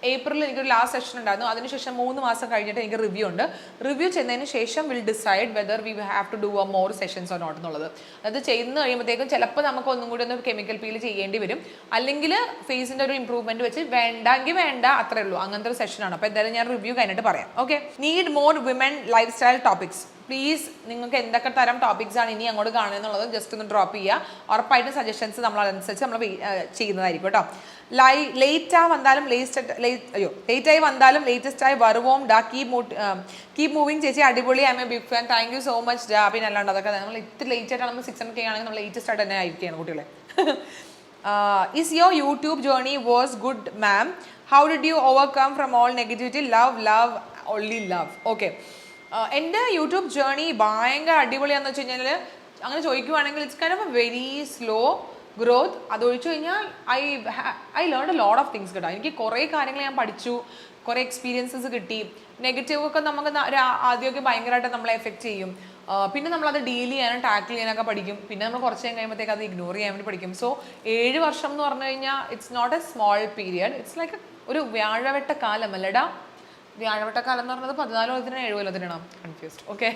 ഏപ്രിലിൽ എനിക്കൊരു ലാസ്റ്റ് സെഷൻ ഉണ്ടായിരുന്നു, അതിനുശേഷം 3 മാസം കഴിഞ്ഞിട്ട് എനിക്ക് റിവ്യൂ ഉണ്ട്. റിവ്യൂ ചെയ്യുന്നതിന് ശേഷം will decide whether we have to do a more sessions or not എന്നുള്ളത്. അത് ചെയ്യുന്ന കഴിയുമ്പോഴത്തേക്കും ചിലപ്പോൾ നമുക്ക് ഒന്നും കൂടി ഒന്ന് കെമിക്കൽ പീൽ ചെയ്യേണ്ടി വരും, അല്ലെങ്കിൽ ഫേസിൻ്റെ ഒരു ഇമ്പ്രൂവ്മെൻറ്റ് വെച്ച് വേണ്ടെങ്കിൽ വേണ്ട, അത്രേ ഉള്ളൂ. അങ്ങനത്തെ ഒരു സെഷനാണ്. അപ്പോൾ എന്തായാലും ഞാൻ റിവ്യൂ കഴിഞ്ഞിട്ട് പറയാം. Okay, need more women life style topics. Please നിങ്ങൾക്ക് എന്തൊക്കെ തരം ടോപ്പിക്സ് ആണ് ഇനി അങ്ങോട്ട് കാണുക എന്നുള്ളത് ജസ്റ്റ് ഒന്ന് ഡ്രോപ്പ് ചെയ്യുക. ഉറപ്പായിട്ടും സജഷൻസ് നമ്മൾ അതനുസരിച്ച് നമ്മൾ ചെയ്യുന്നതായിരിക്കും കേട്ടോ. ലേറ്റായി വന്നാലും ലേറ്റസ്റ്റ് ആയി വരുവോം ഡാ, കീപ് മൂവിങ് ചേച്ചി, അടിപൊളി, I am a big fan, thank you so much ഡാ. പിന്നെ അല്ലാണ്ട് അതൊക്കെ നമ്മൾ ഇത്തിരി ലേറ്റ് ആയിട്ടാണ് നമ്മൾ 600K ആണെങ്കിൽ നമ്മൾ ലേറ്റസ്റ്റ് ആയിട്ട് തന്നെ ആയിരിക്കുകയാണ് കുട്ടികളെ. Is your YouTube journey was good ma'am, how did you overcome from all negativity? Love only love. Okay, എൻ്റെ യൂട്യൂബ് ജേർണി ഭയങ്കര അടിപൊളിയാണെന്ന് വെച്ച് കഴിഞ്ഞാൽ, അങ്ങനെ ചോദിക്കുവാണെങ്കിൽ it's kind of a very slow growth. അതൊഴിച്ചു കഴിഞ്ഞാൽ I learn a lot of things കേട്ടോ. എനിക്ക് കുറേ കാര്യങ്ങൾ ഞാൻ പഠിച്ചു, കുറേ എക്സ്പീരിയൻസസ് കിട്ടി. നെഗറ്റീവ് ഒക്കെ നമുക്ക് ആദ്യമൊക്കെ ഭയങ്കരമായിട്ട് നമ്മളെ എഫക്റ്റ് ചെയ്യും, പിന്നെ നമ്മളത് ഡീൽ ചെയ്യാനും ടാക്കിൾ ചെയ്യാനൊക്കെ പഠിക്കും. പിന്നെ നമ്മൾ കുറച്ച് നേരം കഴിയുമ്പോഴത്തേക്ക് അത് ഇഗ്നോർ ചെയ്യാൻ വേണ്ടി പഠിക്കും. സോ 7 വർഷം എന്ന് പറഞ്ഞു കഴിഞ്ഞാൽ it's not a small period, it's like ഒരു വ്യാഴവട്ട കാലം അല്ലടാ. വ്യാഴവട്ടക്കാലം എന്ന് പറഞ്ഞത് 14 കൊല്ലത്തിനാണ് 7 കൊല്ലത്തിനാണോ? കൺഫ്യൂസ്ഡ്. ഓക്കെ,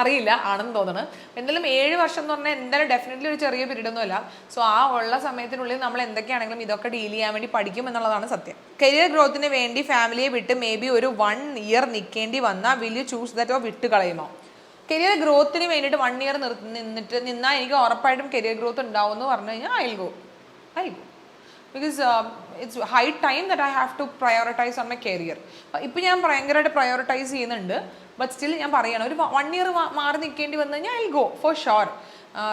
അറിയില്ല, ആണെന്ന് തോന്നുന്നു. എന്തായാലും 7 വർഷം എന്ന് പറഞ്ഞാൽ എന്തായാലും ഡെഫിനറ്റ്ലി ഒരു ചെറിയ പീരീഡ് ഒന്നുമല്ല. സോ ആ ഉള്ള സമയത്തിനുള്ളിൽ നമ്മൾ എന്തൊക്കെയാണെങ്കിലും ഇതൊക്കെ ഡീൽ ചെയ്യാൻ വേണ്ടി പഠിക്കും എന്നുള്ളതാണ് സത്യം. കരിയർ ഗ്രോത്തിന് വേണ്ടി ഫാമിലിയെ വിട്ട് മേ ബി ഒരു 1 ഇയർ നിൽക്കേണ്ടി വന്നാൽ വിൽ യു ചൂസ് ദാറ്റ് ഓ വിട്ട് കളയുമോ? കരിയർ ഗ്രോത്തിന് വേണ്ടിയിട്ട് 1 ഇയർ നിന്നാൽ എനിക്ക് ഉറപ്പായിട്ടും കരിയർ ഗ്രോത്ത് ഉണ്ടാവും എന്ന് പറഞ്ഞു കഴിഞ്ഞാൽ I will go. Because it's high time that I have to prioritise on my career. ഇപ്പം ഞാൻ ഭയങ്കരമായിട്ട് പ്രയോറിറ്റൈസ് ചെയ്യുന്നുണ്ട്, ബട്ട് സ്റ്റിൽ ഞാൻ പറയണം, ഒരു 1 ഇയർ മാറി നിൽക്കേണ്ടി വന്നു കഴിഞ്ഞാൽ I will go for sure.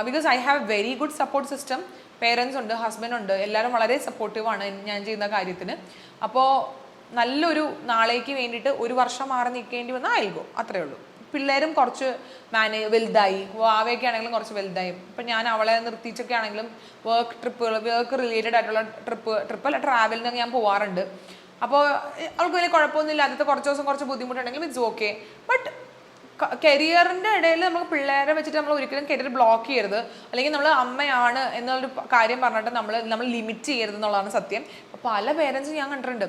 Because I have very good support system. Parents ഉണ്ട്, ഹസ്ബൻഡ് ഉണ്ട്, എല്ലാവരും വളരെ സപ്പോർട്ടീവാണ് ഞാൻ ചെയ്യുന്ന കാര്യത്തിന്. അപ്പോൾ നല്ലൊരു നാളേക്ക് വേണ്ടിയിട്ട് 1 വർഷം മാറി നിൽക്കേണ്ടി വന്നാൽ ഐ വിൽ ഗോ, അത്രയേ ഉള്ളൂ. പിള്ളേരും കുറച്ച് വലുതായി, വാവയൊക്കെ ആണെങ്കിലും കുറച്ച് വലുതായി. ഇപ്പം ഞാൻ അവളെ നിർത്തിച്ചൊക്കെ ആണെങ്കിലും വർക്ക് റിലേറ്റഡ് ആയിട്ടുള്ള ട്രിപ്പല്ല ട്രാവലിനൊക്കെ ഞാൻ പോകാറുണ്ട്. അപ്പോൾ അവൾക്ക് വലിയ കുഴപ്പമൊന്നുമില്ല. ആദ്യത്തെ കുറച്ച് ദിവസം കുറച്ച് ബുദ്ധിമുട്ടുണ്ടെങ്കിലും ഇറ്റ്സ് ഓക്കെ. ബട്ട് കരിയറിൻ്റെ ഇടയിൽ നമുക്ക് പിള്ളേരെ വെച്ചിട്ട് നമ്മൾ ഒരിക്കലും കരിയർ ബ്ലോക്ക് ചെയ്യരുത്, അല്ലെങ്കിൽ നമ്മൾ അമ്മയാണ് എന്നുള്ളൊരു കാര്യം പറഞ്ഞിട്ട് നമ്മൾ ലിമിറ്റ് ചെയ്യരുത് എന്നുള്ളതാണ് സത്യം. പല പേരൻസും ഞാൻ കണ്ടിട്ടുണ്ട്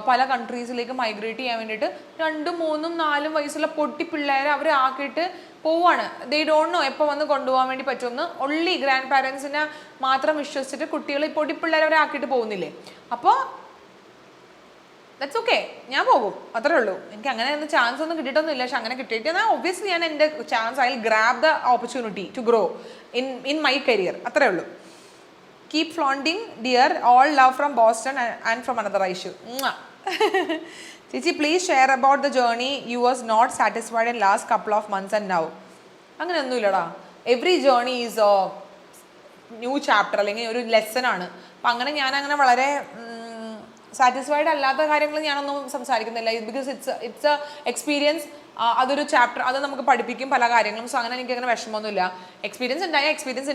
പല കൺട്രീസിലേക്ക് മൈഗ്രേറ്റ് ചെയ്യാൻ വേണ്ടിയിട്ട് 2, 3, 4 വയസ്സുള്ള പൊട്ടി പിള്ളേരെ അവർ ആക്കിയിട്ട് പോവാണ്. ദേ ഡോണ്ട് നോ എപ്പോൾ വന്ന് കൊണ്ടുപോകാൻ വേണ്ടി പറ്റുമെന്ന്. ഒൺലി ഗ്രാൻഡ് പാരൻസിനെ മാത്രം വിശ്വസിച്ചിട്ട് കുട്ടികൾ ഈ പൊട്ടി പിള്ളേരെ അവരെ ആക്കിയിട്ട് പോകുന്നില്ലേ. അപ്പോൾ ദാറ്റ്സ് ഓക്കെ, ഞാൻ പോകും, അത്രേ ഉള്ളൂ. എനിക്ക് അങ്ങനെ ഒന്നും ചാൻസ് ഒന്നും കിട്ടിയിട്ടൊന്നുമില്ല. പക്ഷെ അങ്ങനെ കിട്ടിയിട്ട് എന്നാൽ ഒബ്വിയസ്ലി ഞാൻ എൻ്റെ chance I will grab the opportunity to grow in my career, അത്രേ ഉള്ളൂ. Keep flaunting dear, all love from Boston and from another Aishu. ചേച്ചി please share about the journey you was not satisfied in last couple of months and now. അങ്ങനെയൊന്നുമില്ലടാ, every journey is a new chapter, അല്ലെങ്കിൽ ഒരു ലെസൺ ആണ്. അപ്പം അങ്ങനെ ഞാനങ്ങനെ വളരെ സാറ്റിസ്ഫൈഡ് അല്ലാത്ത കാര്യങ്ങൾ ഞാനൊന്നും സംസാരിക്കുന്നില്ല. ബിക്കോസ് ഇറ്റ്സ് എ എക്സ്പീരിയൻസ്, അതൊരു ചാപ്റ്റർ, അത് നമുക്ക് പഠിപ്പിക്കും പല കാര്യങ്ങളും. സോ അങ്ങനെ എനിക്കങ്ങനെ വിഷമമൊന്നുമില്ല. എക്സ്പീരിയൻസ്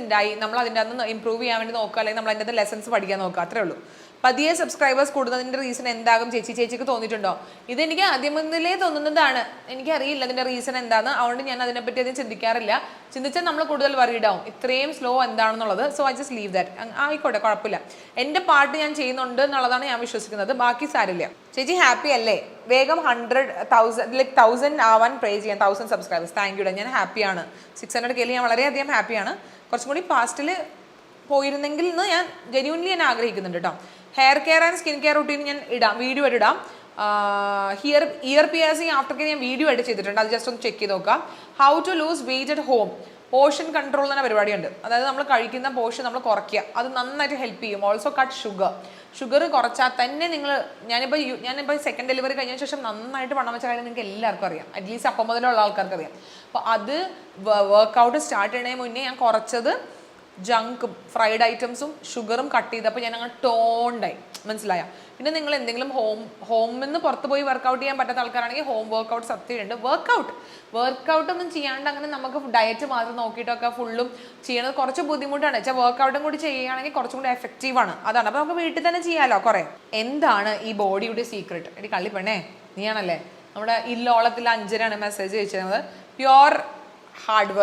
ഉണ്ടായി, നമ്മൾ അതിൻ്റെ അകത്ത് ഇമ്പ്രൂവ് ചെയ്യാൻ വേണ്ടി നോക്കുക, അല്ലെങ്കിൽ നമ്മൾ അതിൻ്റെ അകത്ത് ലെസൺസ് പഠിക്കാൻ നോക്കുക, അത്രേ ഉള്ളൂ. പതിയെ സബ്സ്ക്രൈബേഴ്സ് കൂടുന്നതിൻ്റെ റീസൺ എന്താകും ചേച്ചിക്ക് തോന്നിയിട്ടുണ്ടോ? ഇതെനിക്ക് ആദ്യം മുതലേ തോന്നുന്നതാണ്. എനിക്കറിയില്ല അതിൻ്റെ റീസൺ എന്താണെന്ന്. അതുകൊണ്ട് ഞാൻ അതിനെപ്പറ്റി അധികം ചിന്തിക്കാറില്ല. ചിന്തിച്ചാൽ നമ്മൾ കൂടുതൽ വറീഡ് ആവും ഇത്രയും സ്ലോ എന്താണെന്നുള്ളത്. So I just leave that. ആയിക്കോട്ടെ, കുഴപ്പമില്ല. എൻ്റെ പാർട്ട് ഞാൻ ചെയ്യുന്നുണ്ട് എന്നുള്ളതാണ് ഞാൻ വിശ്വസിക്കുന്നത്. ബാക്കി സാരില്ല. ചേച്ചി ഹാപ്പി അല്ലേ? വേഗം 100,000 ആവാൻ പ്രേ ചെയ്യാൻ. 1000 സബ്സ്ക്രൈബേഴ്സ്. Thank you. ഞാൻ ഹാപ്പിയാണ്. 600K ഞാൻ വളരെയധികം ഹാപ്പിയാണ്. കുറച്ചും കൂടി പാസ്റ്റിൽ പോയിരുന്നെങ്കിൽ എന്ന് ഞാൻ ജെന്യൂൻലി ഞാൻ ആഗ്രഹിക്കുന്നുണ്ട് കേട്ടോ. Hair care and skin care routine ഞാൻ വീഡിയോ ആയിട്ട് ഇടാം. ഇയർ പിയേഴ്സിങ് ആഫ്റ്റർ കെയർ ഞാൻ വീഡിയോ ആയിട്ട് ചെയ്തിട്ടുണ്ട്. അത് ജസ്റ്റ് ഒന്ന് ചെക്ക് ചെയ്ത് നോക്കാം. How to lose weight at home. Portion control എന്ന പരിപാടിയുണ്ട്. അതായത് നമ്മൾ കഴിക്കുന്ന പോർഷൻ നമ്മൾ കുറയ്ക്കുക. അത് നന്നായിട്ട് ഹെൽപ്പ് ചെയ്യും. ഓൾസോ കട്ട് ഷുഗർ കുറച്ചാൽ തന്നെ നിങ്ങൾ ഞാനിപ്പോൾ സെക്കൻഡ് ഡെലിവറി കഴിഞ്ഞതിന് ശേഷം നന്നായിട്ട് വണ്ണം വെച്ച കാര്യം നിങ്ങൾക്ക് എല്ലാവർക്കും അറിയാം. അറ്റ്ലീസ്റ്റ് അപ്പം മുതലുള്ള ആൾക്കാർക്ക് അറിയാം. അപ്പോൾ അത് വർക്കൗട്ട് സ്റ്റാർട്ട് ചെയ്യുന്നതിന് മുന്നേ ഞാൻ കുറച്ചത് ജങ്കും ഫ്രൈഡ് ഐറ്റംസും ഷുഗറും കട്ട് ചെയ്തപ്പോൾ ഞാൻ അങ്ങ് ടോണ്ടായി. മനസ്സിലായ? പിന്നെ നിങ്ങൾ എന്തെങ്കിലും ഹോമിൽ നിന്ന് പുറത്ത് പോയി വർക്കൗട്ട് ചെയ്യാൻ പറ്റാത്ത ആൾക്കാരാണെങ്കിൽ ഹോം വർക്കൗട്ട് സത്യമുണ്ട്. വർക്കൗട്ട് ഒന്നും ചെയ്യാണ്ട് അങ്ങനെ നമുക്ക് ഡയറ്റ് മാത്രം നോക്കിയിട്ടൊക്കെ ഫുള്ളും ചെയ്യണത് കുറച്ച് ബുദ്ധിമുട്ടാണ്. വെച്ചാൽ വർക്കൗട്ടും കൂടി ചെയ്യുകയാണെങ്കിൽ കുറച്ചും കൂടി എഫക്റ്റീവാണ്. അതാണ്. അപ്പോൾ നമുക്ക് വീട്ടിൽ തന്നെ ചെയ്യാമല്ലോ കുറേ. എന്താണ് ഈ ബോഡിയുടെ സീക്രട്ട്? എടി കള്ളിപ്പെണ്ണേ, നീയാണല്ലേ? നമ്മുടെ ഇല്ലോളത്തിൽ അഞ്ചരാണ് മെസ്സേജ് ചോദിച്ചിരുന്നത്. പ്യുവർ ഹാർഡ്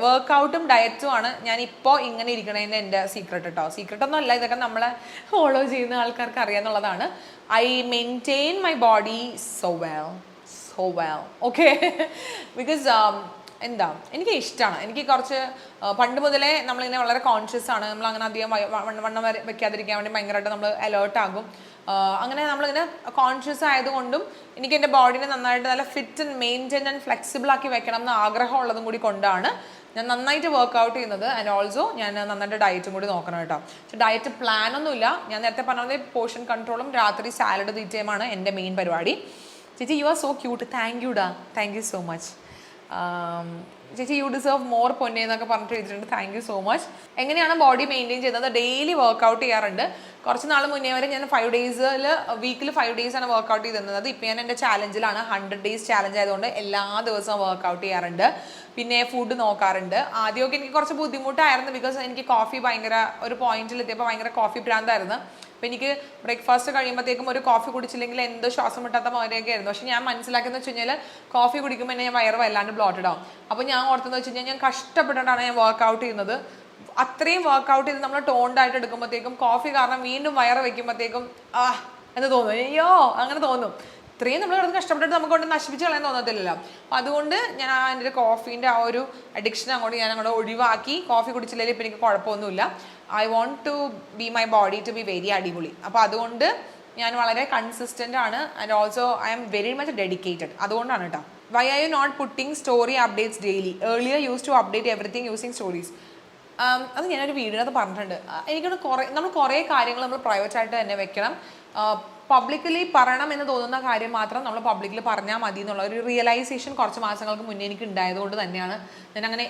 വർക്കൗട്ടും ഡയറ്റും ആണ് ഞാൻ ഇപ്പോൾ ഇങ്ങനെ ഇരിക്കണതിൻ്റെ എൻ്റെ സീക്രട്ട് കേട്ടോ. സീക്രട്ട് ഒന്നും അല്ല, ഇതൊക്കെ നമ്മളെ ഫോളോ ചെയ്യുന്ന ആൾക്കാർക്ക് അറിയാന്നുള്ളതാണ്. I maintain my body so well okay. Because എന്താ എനിക്ക് ഇഷ്ടമാണ്. എനിക്ക് കുറച്ച് പണ്ട് മുതലേ നമ്മളിങ്ങനെ വളരെ കോൺഷ്യസ് ആണ്. നമ്മൾ അങ്ങനെ അധികം വണ്ണം വെക്കാതിരിക്കാൻ വേണ്ടി ഭയങ്കരമായിട്ട് നമ്മൾ അലേർട്ട് ആകും. അങ്ങനെ നമ്മളിങ്ങനെ കോൺഷ്യസ് ആയതുകൊണ്ടും എനിക്ക് എൻ്റെ ബോഡീനെ നന്നായിട്ട് നല്ല fit and maintain and flexible ആക്കി വെക്കണം എന്ന് ആഗ്രഹമുള്ളതും കൂടി കൊണ്ടാണ് ഞാൻ നന്നായിട്ട് വർക്കൗട്ട് ചെയ്യുന്നത്. ആൻഡ് ഓൾസോ ഞാൻ നന്നായിട്ട് ഡയറ്റും കൂടി നോക്കണം കേട്ടോ. പക്ഷേ ഡയറ്റ് പ്ലാനൊന്നുമില്ല. ഞാൻ നേരത്തെ പറഞ്ഞത് പോർഷൻ കൺട്രോളും രാത്രി സാലഡ് തീറ്റയുമാണ് എൻ്റെ മെയിൻ പരിപാടി. ചേച്ചി you are so cute. Thank you so much. ചേച്ചി യു ഡിസേർവ് മോർ പൊന്നെ എന്നൊക്കെ പറഞ്ഞിട്ട് എഴുതിയിട്ടുണ്ട്. Thank you so much. എങ്ങനെയാണ് ബോഡി മെയിൻറ്റെയിൻ ചെയ്യുന്നത്? ഡെയിലി വർക്കൗട്ട് ചെയ്യാറുണ്ട്. കുറച്ച് നാൾ മുന്നേ വരെ ഞാൻ വീക്കിൽ 5 days ആണ് വർക്കൗട്ട് ചെയ്തിരുന്നത്. ഇപ്പം ഞാൻ എൻ്റെ ചാലഞ്ചിലാണ്. 100 days ചാലഞ്ച് ആയതുകൊണ്ട് എല്ലാ ദിവസവും വർക്കൗട്ട് ചെയ്യാറുണ്ട്. പിന്നെ ഫുഡ് നോക്കാറുണ്ട്. ആദ്യമൊക്കെ എനിക്ക് കുറച്ച് ബുദ്ധിമുട്ടായിരുന്നു. ബിക്കോസ് എനിക്ക് കോഫി ഭയങ്കര ഒരു പോയിന്റിൽ എത്തിയപ്പോൾ ഭയങ്കര കോഫി ഭ്രാന്തായിരുന്നു. അപ്പോൾ എനിക്ക് ബ്രേക്ക്ഫാസ്റ്റ് കഴിയുമ്പോഴത്തേക്കും ഒരു കോഫി കുടിച്ചില്ലെങ്കിൽ എന്തോ ശ്വാസം മുട്ടാത്ത പോലെയൊക്കെ ആയിരുന്നു. പക്ഷെ ഞാൻ മനസ്സിലാക്കിയെന്ന് വെച്ച് കഴിഞ്ഞാൽ കോഫി കുടിക്കുമ്പോൾ തന്നെ ഞാൻ വയറ് വല്ലാണ്ട് ബ്ലോട്ടഡ് ആവും. അപ്പോൾ ഞാൻ ഓർത്തെന്ന് വെച്ച് കഴിഞ്ഞാൽ ഞാൻ കഷ്ടപ്പെട്ടിട്ടാണ് ഞാൻ വർക്കൗട്ട് ചെയ്യുന്നത്. അത്രയും വർക്കൗട്ട് ചെയ്ത് നമ്മൾ ടോണ്ടായിട്ട് എടുക്കുമ്പോഴത്തേക്കും കോഫി കാരണം വീണ്ടും വയറ് വെക്കുമ്പോഴത്തേക്കും എന്ന് തോന്നും. അയ്യോ അങ്ങനെ തോന്നും. ഇത്രയും നമ്മൾ കിടന്ന് കഷ്ടപ്പെട്ടിട്ട് നമുക്ക് കൊണ്ട് നശിപ്പിച്ച് കളയാൻ തോന്നത്തില്ലല്ലോ. അപ്പോൾ അതുകൊണ്ട് ഞാൻ എൻ്റെ കോഫീൻ്റെ ആ ഒരു അഡിക്ഷൻ അങ്ങോട്ട് ഒഴിവാക്കി. കോഫി കുടിച്ചില്ലെങ്കിൽ ഇപ്പം എനിക്ക് കുഴപ്പമൊന്നുമില്ല. I want to be my body to be very അടിപൊളി. അപ്പോൾ അതുകൊണ്ട് ഞാൻ വളരെ കൺസിസ്റ്റൻ്റ് ആണ്. And also I am very much dedicated. അതുകൊണ്ടാണ് കേട്ടോ. Why are you not putting story updates daily? Earlier use to update everything using stories. അത് ഞാനൊരു വീഡിയോനകത്ത് പറഞ്ഞിട്ടുണ്ട്. എനിക്കൊരു നമ്മൾ കുറേ കാര്യങ്ങൾ നമ്മൾ പ്രൈവറ്റായിട്ട് തന്നെ വെക്കണം. പബ്ലിക്കലി പറയണം എന്ന് തോന്നുന്ന കാര്യം മാത്രം നമ്മൾ പബ്ലിക്കിൽ പറഞ്ഞാൽ മതി എന്നുള്ള ഒരു റിയലൈസേഷൻ കുറച്ച് മാസങ്ങൾക്ക് മുന്നേ എനിക്ക് ഉണ്ടായതുകൊണ്ട് തന്നെയാണ് ഞാൻ അങ്ങനെ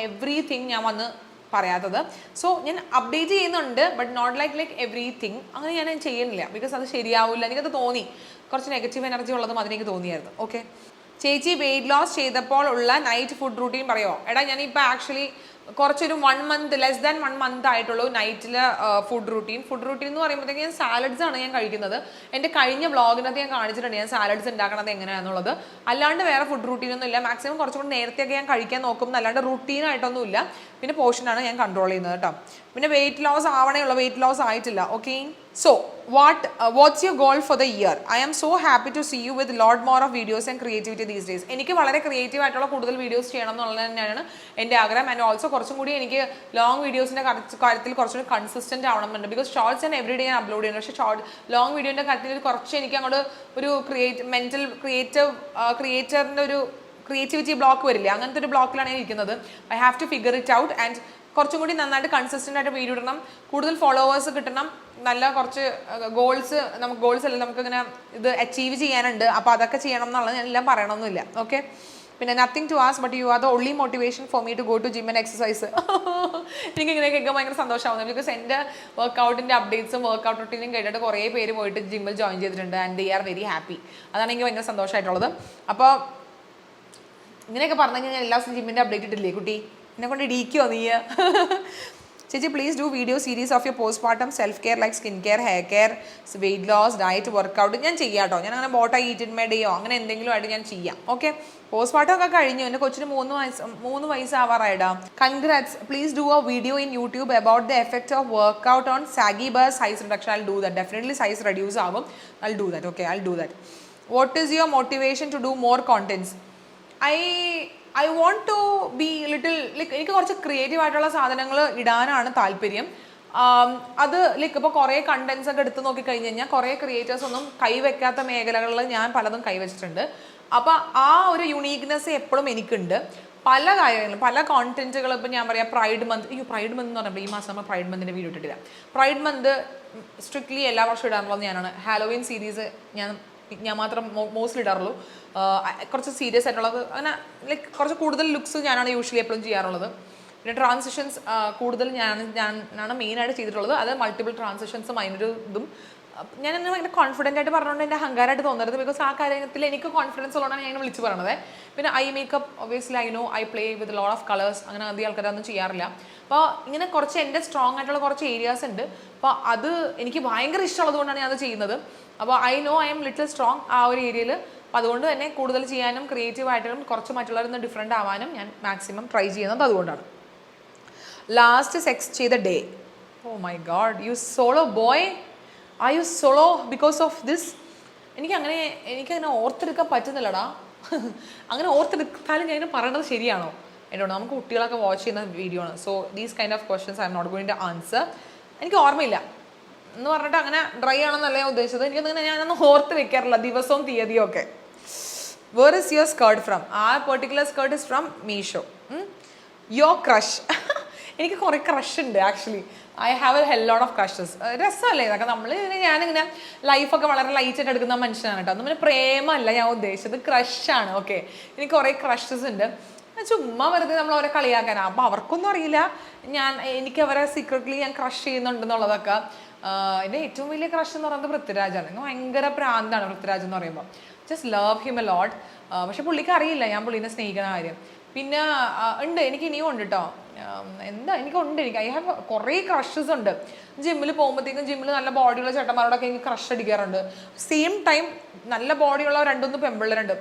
എവറിത്തിങ് ഞാൻ വന്ന് പറയാത്തത്. സോ ഞാൻ അപ്ഡേറ്റ് ചെയ്യുന്നുണ്ട്, ബട്ട് നോട്ട് ലൈക്ക് എവറിത്തിങ് അങ്ങനെ ഞാൻ ചെയ്യുന്നില്ല. ബിക്കോസ് അത് ശരിയാവില്ല. എനിക്കത് തോന്നി. കുറച്ച് നെഗറ്റീവ് എനർജി ഉള്ളതും അതിനെനിക്ക് തോന്നിയായിരുന്നു. ഓക്കെ. ചേച്ചി വെയിറ്റ് ലോസ് ചെയ്തപ്പോൾ ഉള്ള നൈറ്റ് ഫുഡ് റൂട്ടീൻ പറയുമോ? എടാ ഞാനിപ്പോൾ ആക്ച്വലി കുറച്ചൊരു 1 month ലെസ് ദാൻ 1 month ആയിട്ടുള്ളൂ നൈറ്റിൽ ഫുഡ് റൂട്ടീൻ എന്ന് പറയുമ്പോഴത്തേക്ക് ഞാൻ സാലഡ്സ് ആണ് ഞാൻ കഴിക്കുന്നത്. എൻ്റെ കഴിഞ്ഞ വ്ളോഗിനകത്ത് ഞാൻ കാണിച്ചിട്ടുണ്ട് ഞാൻ സാലഡ്സ് ഉണ്ടാക്കണത് എങ്ങനെയാണെന്നുള്ളത്. അല്ലാണ്ട് വേറെ ഫുഡ് റൂട്ടീനൊന്നും ഇല്ല. മാക്സിമം കുറച്ചും കൂടി നേരത്തെയൊക്കെ ഞാൻ കഴിക്കാൻ നോക്കും. അല്ലാണ്ട് റുട്ടീനായിട്ടൊന്നും ഇല്ല. പിന്നെ പോർഷനാണ് ഞാൻ കൺട്രോൾ ചെയ്യുന്നത് കേട്ടോ. പിന്നെ വെയിറ്റ് ലോസ് ആവണേ ഉള്ളൂ. വെയിറ്റ് ലോസ് ആയിട്ടില്ല. Okay. So what's your goal for the year? I am so happy to see you with lot more of videos and creativity these days. എനിക്ക് വളരെ ക്രിയേറ്റീവ് ആയിട്ടുള്ള കൂടുതൽ വീഡിയോസ് ചെയ്യണം എന്നുള്ളത് തന്നെയാണ് എൻ്റെ ആഗ്രഹം. ആൻഡ് ഓൾസോ കുറച്ചും കൂടി എനിക്ക് ലോങ് വീഡിയോസിൻ്റെ കാര്യത്തിൽ കുറച്ചുകൂടി കൺസിസ്റ്റൻ്റ് ആവണമെന്നുണ്ട്. ബിക്കോസ് ഷോർട്സ് ഞാൻ എവറി ഡേ ഞാൻ അപ്ലോഡ് ചെയ്യുന്നു. പക്ഷേ ലോങ് വീഡിയോൻ്റെ കാര്യത്തിൽ കുറച്ച് എനിക്ക് അങ്ങോട്ട് ഒരു ക്രിയേറ്ററിൻ്റെ ഒരു ക്രിയേറ്റിവിറ്റി ബ്ലോക്ക് വരില്ലേ, അങ്ങനത്തെ ഒരു ബ്ലോക്കിലാണ് ഞാൻ ഇരിക്കുന്നത്. I have to figure it out. And കുറച്ചും കൂടി നന്നായിട്ട് കൺസിസ്റ്റൻ്റ് ആയിട്ട് വീഡിയോ ഇടണം. കൂടുതൽ ഫോളോവേഴ്സ് കിട്ടണം. നല്ല കുറച്ച് ഗോൾസ് അല്ല നമുക്കിങ്ങനെ ഇത് അച്ചീവ് ചെയ്യാനുണ്ട്. അപ്പോൾ അതൊക്കെ ചെയ്യണം എന്നുള്ളത് ഞാൻ എല്ലാം പറയണമെന്നില്ല. ഓക്കെ. പിന്നെ nothing to ask but you are the only motivation for me to go to gym and exercise. എനിക്ക് ഇങ്ങനെ കേൾക്കാൻ ഭയങ്കര സന്തോഷമാവുന്നത്. ബിക്കോസ് എൻ്റെ വർക്കൗട്ടിൻ്റെ അപ്ഡേറ്റ്സും വർക്കൗട്ട് റൂട്ടീനും കേട്ടിട്ട് കുറേ പേര് പോയിട്ട് ജിമ്മിൽ ജോയിൻ ചെയ്തിട്ടുണ്ട്. And they are very happy. അതാണ് എനിക്ക് ഭയങ്കര സന്തോഷമായിട്ടുള്ളത്. അപ്പോൾ ഇങ്ങനെയൊക്കെ പറഞ്ഞു കഴിഞ്ഞാൽ എല്ലാ ദിവസവും ജിമ്മിൻ്റെ അപ്ഡേറ്റ് ഇട്ടില്ലേ കുട്ടി? എന്നെ കൊണ്ട് ഇടിക്കുമോ നീ? ചേച്ചി please do video series of your postmortem self care like skin care, hair care, weight loss, diet, workout. ഞാൻ ചെയ്യാം കേട്ടോ. ഞാൻ അങ്ങനെ ബോട്ട ഈറ്റ് ഇൻ മൈ ഡേയോ അങ്ങനെ എന്തെങ്കിലും ആയിട്ട് ഞാൻ ചെയ്യാം. ഓക്കെ, പോസ്റ്റ്മോർട്ടം ഒക്കെ കഴിഞ്ഞു. എൻ്റെ കൊച്ചിന് 3 വയസ്സാവാറായിടാ. Congrats. Please do a video in YouTube about the effect of workout on saggy bra size reduction. I do that. Definitely size reduce ആവും. I do that. Okay, I do that. What is your motivation to do more contents? I want to be little like എനിക്ക് കുറച്ച് ക്രിയേറ്റീവ് ആയിട്ടുള്ള സാധനങ്ങൾ ഇടാനാണ് താല്പര്യം. അത് ലൈക്ക് ഇപ്പോൾ കുറേ കണ്ടൻസ് ഒക്കെ എടുത്ത് നോക്കിക്കഴിഞ്ഞ് കഴിഞ്ഞാൽ കുറേ ക്രിയേറ്റേഴ്സ് ഒന്നും കൈവയ്ക്കാത്ത മേഖലകളിൽ ഞാൻ പലതും കൈവച്ചിട്ടുണ്ട്. അപ്പോൾ ആ ഒരു യുണീക്നെസ് എപ്പോഴും എനിക്കുണ്ട്. പല കാര്യങ്ങളും പല കോണ്ടന്റുകൾ. ഇപ്പോൾ ഞാൻ പറയാം പ്രൈഡ് മന്ത്. പ്രൈഡ് മന്ത് എന്ന് പറഞ്ഞപ്പോൾ ഈ മാസം നമ്മൾ പ്രൈഡ് മന്തിൻ്റെ വീഡിയോ ഇട്ടിട്ടില്ല. പ്രൈഡ് മന്ത് സ്ട്രിക്ട്ലി എല്ലാ വർഷവും ഇടാറുള്ളത് ഞാനാണ്. ഹാലോവിൻ സീരീസ് ഞാൻ മാത്രം മോസ്റ്റ്ലി ഇടാറുള്ളൂ. കുറച്ച് സീരിയസ് ആയിട്ടുള്ളത് അങ്ങനെ ലൈക്ക് കുറച്ച് കൂടുതൽ ലുക്സ് ഞാനാണ് യൂഷ്വലി എപ്പോഴും ചെയ്യാറുള്ളത്. പിന്നെ ട്രാൻസിഷൻസ് കൂടുതൽ ഞാനാണ് മെയിനായിട്ട് ചെയ്തിട്ടുള്ളത്. അത് മൾട്ടിപ്പിൾ ട്രാൻസിഷൻസും അതിനൊരു ഇതും ഞാൻ അങ്ങനെ ഭയങ്കര കോൺഫിഡൻ്റ് ആയിട്ട് പറഞ്ഞുകൊണ്ട് എൻ്റെ അഹങ്കാരമായിട്ട് തോന്നരുത്. ബിക്കോസ് ആ കാര്യത്തിൽ എനിക്ക് കോൺഫിഡൻസ് ഉള്ളതാണ് ഞാൻ വിളിച്ച് പറയണത്. പിന്നെ I makeup obviously I know I play with lot of colours. അങ്ങനെ അധികം ആൾക്കാരൊന്നും ചെയ്യാറില്ല. അപ്പോൾ ഇങ്ങനെ കുറച്ച് എൻ്റെ സ്ട്രോങ് ആയിട്ടുള്ള കുറച്ച് ഏരിയാസ് ഉണ്ട്. അപ്പോൾ അത് എനിക്ക് ഭയങ്കര ഇഷ്ടമുള്ളത് കൊണ്ടാണ് ഞാൻ അത് ചെയ്യുന്നത്. അപ്പോൾ I know I M little strong ആ ഒരു ഏരിയയിൽ. അപ്പോൾ അതുകൊണ്ട് തന്നെ കൂടുതൽ ചെയ്യാനും ക്രിയേറ്റീവ് ആയിട്ടും കുറച്ച് മറ്റുള്ളവരിൽ നിന്ന് ഡിഫറെൻ്റ് ആവാനും ഞാൻ മാക്സിമം ട്രൈ ചെയ്യുന്നത് അതുകൊണ്ടാണ്. ലാസ്റ്റ് സെക്സ് ചെയ്ത day. Oh my god, you solo boy, are you solo because of this? എനിക്കങ്ങനെ ഓർത്തെടുക്കാൻ പറ്റുന്നില്ലടാ. അങ്ങനെ ഓർത്തെടുത്താലും ഞാൻ പറയണത് ശരിയാണോ? എന്നോട് നമുക്ക് കുട്ടികളൊക്കെ വാച്ച് ചെയ്യുന്ന വീഡിയോ ആണ്. So these kind of questions I'm not going to answer. എനിക്ക് ഓർമ്മയില്ല എന്ന് പറഞ്ഞിട്ട് അങ്ങനെ ഡ്രൈ ആണെന്നല്ല ഞാൻ ഉദ്ദേശിച്ചത്. ഞാനൊന്നും ഓർത്ത് വെക്കാറില്ല ദിവസവും തീയതിയും ഒക്കെ. Where is your skirt from? ആ particular skirt is from Meesho. Your crush? എനിക്ക് കുറേ ക്രഷ് ഉണ്ട് actually. I have a hell lot of crushes. രസമല്ലേ ഇതൊക്കെ? ഞാനിങ്ങനെ ലൈഫൊക്കെ വളരെ ലൈറ്റായിട്ട് എടുക്കുന്ന മനുഷ്യനാണ് കേട്ടോ. ഒന്നും പ്രേമല്ല ഞാൻ ഉദ്ദേശിച്ചത്, ക്രഷാണ്. ഓക്കെ, എനിക്ക് കുറേ ക്രഷസ് ഉണ്ട്. ചുമ്മാ വെറുതെ നമ്മൾ അവരെ കളിയാക്കാനാണ്. അപ്പോൾ അവർക്കൊന്നും അറിയില്ല എനിക്ക് അവരെ സീക്രട്ട്ലി ഞാൻ ക്രഷ് ചെയ്യുന്നുണ്ടെന്നുള്ളതൊക്കെ. എൻ്റെ ഏറ്റവും വലിയ ക്രഷ് എന്ന് പറയുന്നത് പൃഥ്വിരാജാണ്. ഭയങ്കര പ്രാന്താണ് പൃഥ്വിരാജ് എന്ന് പറയുമ്പോൾ. Just love him a lot. പക്ഷെ പുള്ളിക്ക് അറിയില്ല ഞാൻ പുള്ളീനെ സ്നേഹിക്കുന്ന കാര്യം. പിന്നെ ഉണ്ട്, എനിക്ക് ഇനിയും ഉണ്ട് കേട്ടോ. എനിക്ക് ഐ ഹാവ് കുറേ ക്രഷസ് ഉണ്ട്. ജിമ്മിൽ പോകുമ്പോഴത്തേക്കും ജിമ്മിൽ നല്ല ബോഡിയുള്ള ചേട്ടന്മാരോടൊക്കെ എനിക്ക് ക്രഷ് അടിക്കാറുണ്ട്. സെയിം ടൈം നല്ല ബോഡിയുള്ള 2-3 പെമ്പിള്ളേരുണ്ട്,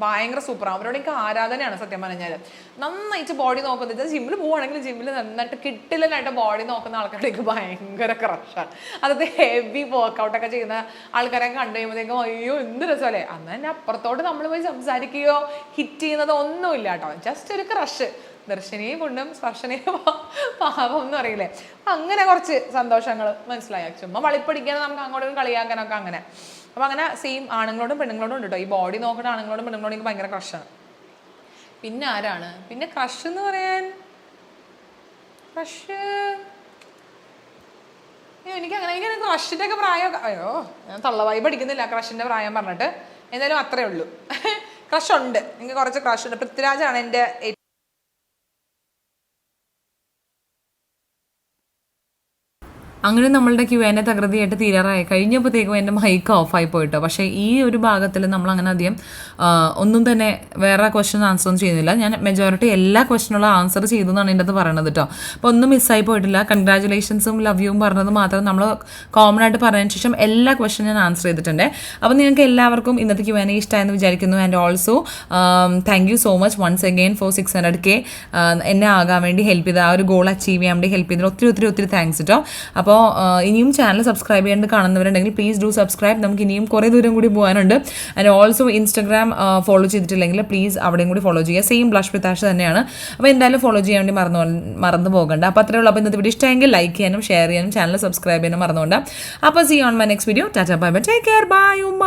ഭയങ്കര സൂപ്പറാണ്. അവരോട് എനിക്ക് ആരാധനയാണ് സത്യം പറഞ്ഞാൽ. നന്നായിട്ട് ബോഡി നോക്കുന്നത്, ജിമ്മിൽ പോവുകയാണെങ്കിൽ ജിമ്മിൽ നന്നായിട്ട് കിട്ടില്ലായിട്ട് ബോഡി നോക്കുന്ന ആൾക്കാർക്ക് ഭയങ്കര ക്രഷാണ്. അതായത് ഹെവി വർക്കൗട്ടൊക്കെ ചെയ്യുന്ന ആൾക്കാരെ കണ്ടു കഴിയുമ്പോഴത്തേക്കും അയ്യോ എന്ത് രസമല്ലേ. അന്ന് തന്നെ അപ്പുറത്തോട്ട് നമ്മൾ പോയി സംസാരിക്കുകയോ ഹിറ്റ് ചെയ്യുന്നതോ ഒന്നുമില്ല കേട്ടോ. ജസ്റ്റ് ഒരു ക്രഷ്. ദർശനീയ പുണ്യം സ്പർശനീയ പാപം എന്ന് പറയില്ലേ, അങ്ങനെ കുറച്ച് സന്തോഷങ്ങൾ മനസ്സിലായ. ചുമ്മാ വളിപ്പടിക്കാനും നമുക്ക് അങ്ങോട്ടും കളിയാക്കാനൊക്കെ അങ്ങനെ. അപ്പം അങ്ങനെ സെയിം ആണുങ്ങളോടും പെണ്ണുങ്ങളോടും ഉണ്ട് കേട്ടോ. ഈ ബോഡി നോക്കുന്ന ആണുങ്ങളോടും പെണ്ണുങ്ങളോടും എനിക്ക് ഭയങ്കര ക്രഷാണ്. പിന്നെ ആരാണ് പിന്നെ ക്രഷ് എന്ന് പറയാൻ? ക്രഷ് എനിക്ക് ക്രഷിൻ്റെ ഒക്കെ പ്രായം. അയ്യോ, ഞാൻ തള്ളവായി പഠിക്കുന്നില്ല ക്രഷിൻ്റെ പ്രായം പറഞ്ഞിട്ട്. എന്തായാലും അത്രേ ഉള്ളൂ. ക്രഷ് ഉണ്ട്, എനിക്ക് കുറച്ച് ക്രഷ് ഉണ്ട്. പൃഥ്വിരാജാണ് എൻ്റെ. അങ്ങനെ നമ്മളുടെ Q&A തകൃതിയായിട്ട് തീരാറായി കഴിഞ്ഞപ്പോഴത്തേക്കും എൻ്റെ മൈക്ക് ഓഫായി പോയിട്ടോ. പക്ഷേ ഈ ഒരു ഭാഗത്തിൽ നമ്മൾ അങ്ങനെ അധികം ഒന്നും തന്നെ വേറെ ക്വസ്റ്റ്യൻ ആൻസർ ഒന്നും ചെയ്യുന്നില്ല. ഞാൻ മെജോറിറ്റി എല്ലാ ക്വസ്റ്റ്യനുള്ള ആൻസർ ചെയ്തു എന്നാണ് എൻ്റെ അത് പറയണത് കേട്ടോ. അപ്പോൾ ഒന്നും മിസ്സായി പോയിട്ടില്ല. കൺഗ്രാജുലേഷൻസും ലവ് യുവും പറഞ്ഞത് മാത്രം നമ്മൾ കോമൺ ആയിട്ട് പറഞ്ഞതിന് ശേഷം എല്ലാ ക്വസ്റ്റ്യൻ ഞാൻ ആൻസർ ചെയ്തിട്ടുണ്ട്. അപ്പോൾ നിങ്ങൾക്ക് എല്ലാവർക്കും ഇന്നത്തെ Q&A ഇഷ്ടമായെന്ന് വിചാരിക്കുന്നു. And also thank you so much once again for 600K എന്നെ ആകാൻ വേണ്ടി ഹെൽപ്പ് ചെയ്ത് ആ ഒരു ഗോൾ അച്ചീവ് ചെയ്യാൻ വേണ്ടി ഹെൽപ്പ് ചെയ്തതിന് ഒത്തിരി ഒത്തിരി ഒത്തിരി താങ്ക്സ് കേട്ടോ. അപ്പോൾ ഇനിയും ചാനൽ സബ്സ്ക്രൈബ് ചെയ്യാണ്ട് കാണുന്നവരുണ്ടെങ്കിൽ പ്ലീസ് ഡു സബ്സ്ക്രൈബ്. നമുക്ക് ഇനിയും കുറേ ദൂരം കൂടി പോകാനുണ്ട്. ആൻഡ് ഓൾസോ ഇൻസ്റ്റാഗ്രാം ഫോളോ ചെയ്തിട്ടില്ലെങ്കിൽ പ്ലീസ് അവിടെയും കൂടി ഫോളോ ചെയ്യുക. സെയിം ബ്ലഷ് വിത്ത് ആഷ് തന്നെയാണ്. അപ്പോൾ എന്തായാലും ഫോളോ ചെയ്യാൻ വേണ്ടി മറന്നു പോകണ്ട. അപ്പോൾ അത്രേ ഉള്ളൂ. അപ്പോൾ ഇന്നത്തെ വീഡിയോ ഇഷ്ടമെങ്കിൽ ലൈക്ക് ചെയ്യാനും ഷെയർ ചെയ്യാനും ചാനൽ സബ്സ്ക്രൈബ് ചെയ്യാനും മറന്നുകൊണ്ട്. അപ്പോൾ see on my next video. Tata bye bye, take care, bye ഉമ്മ.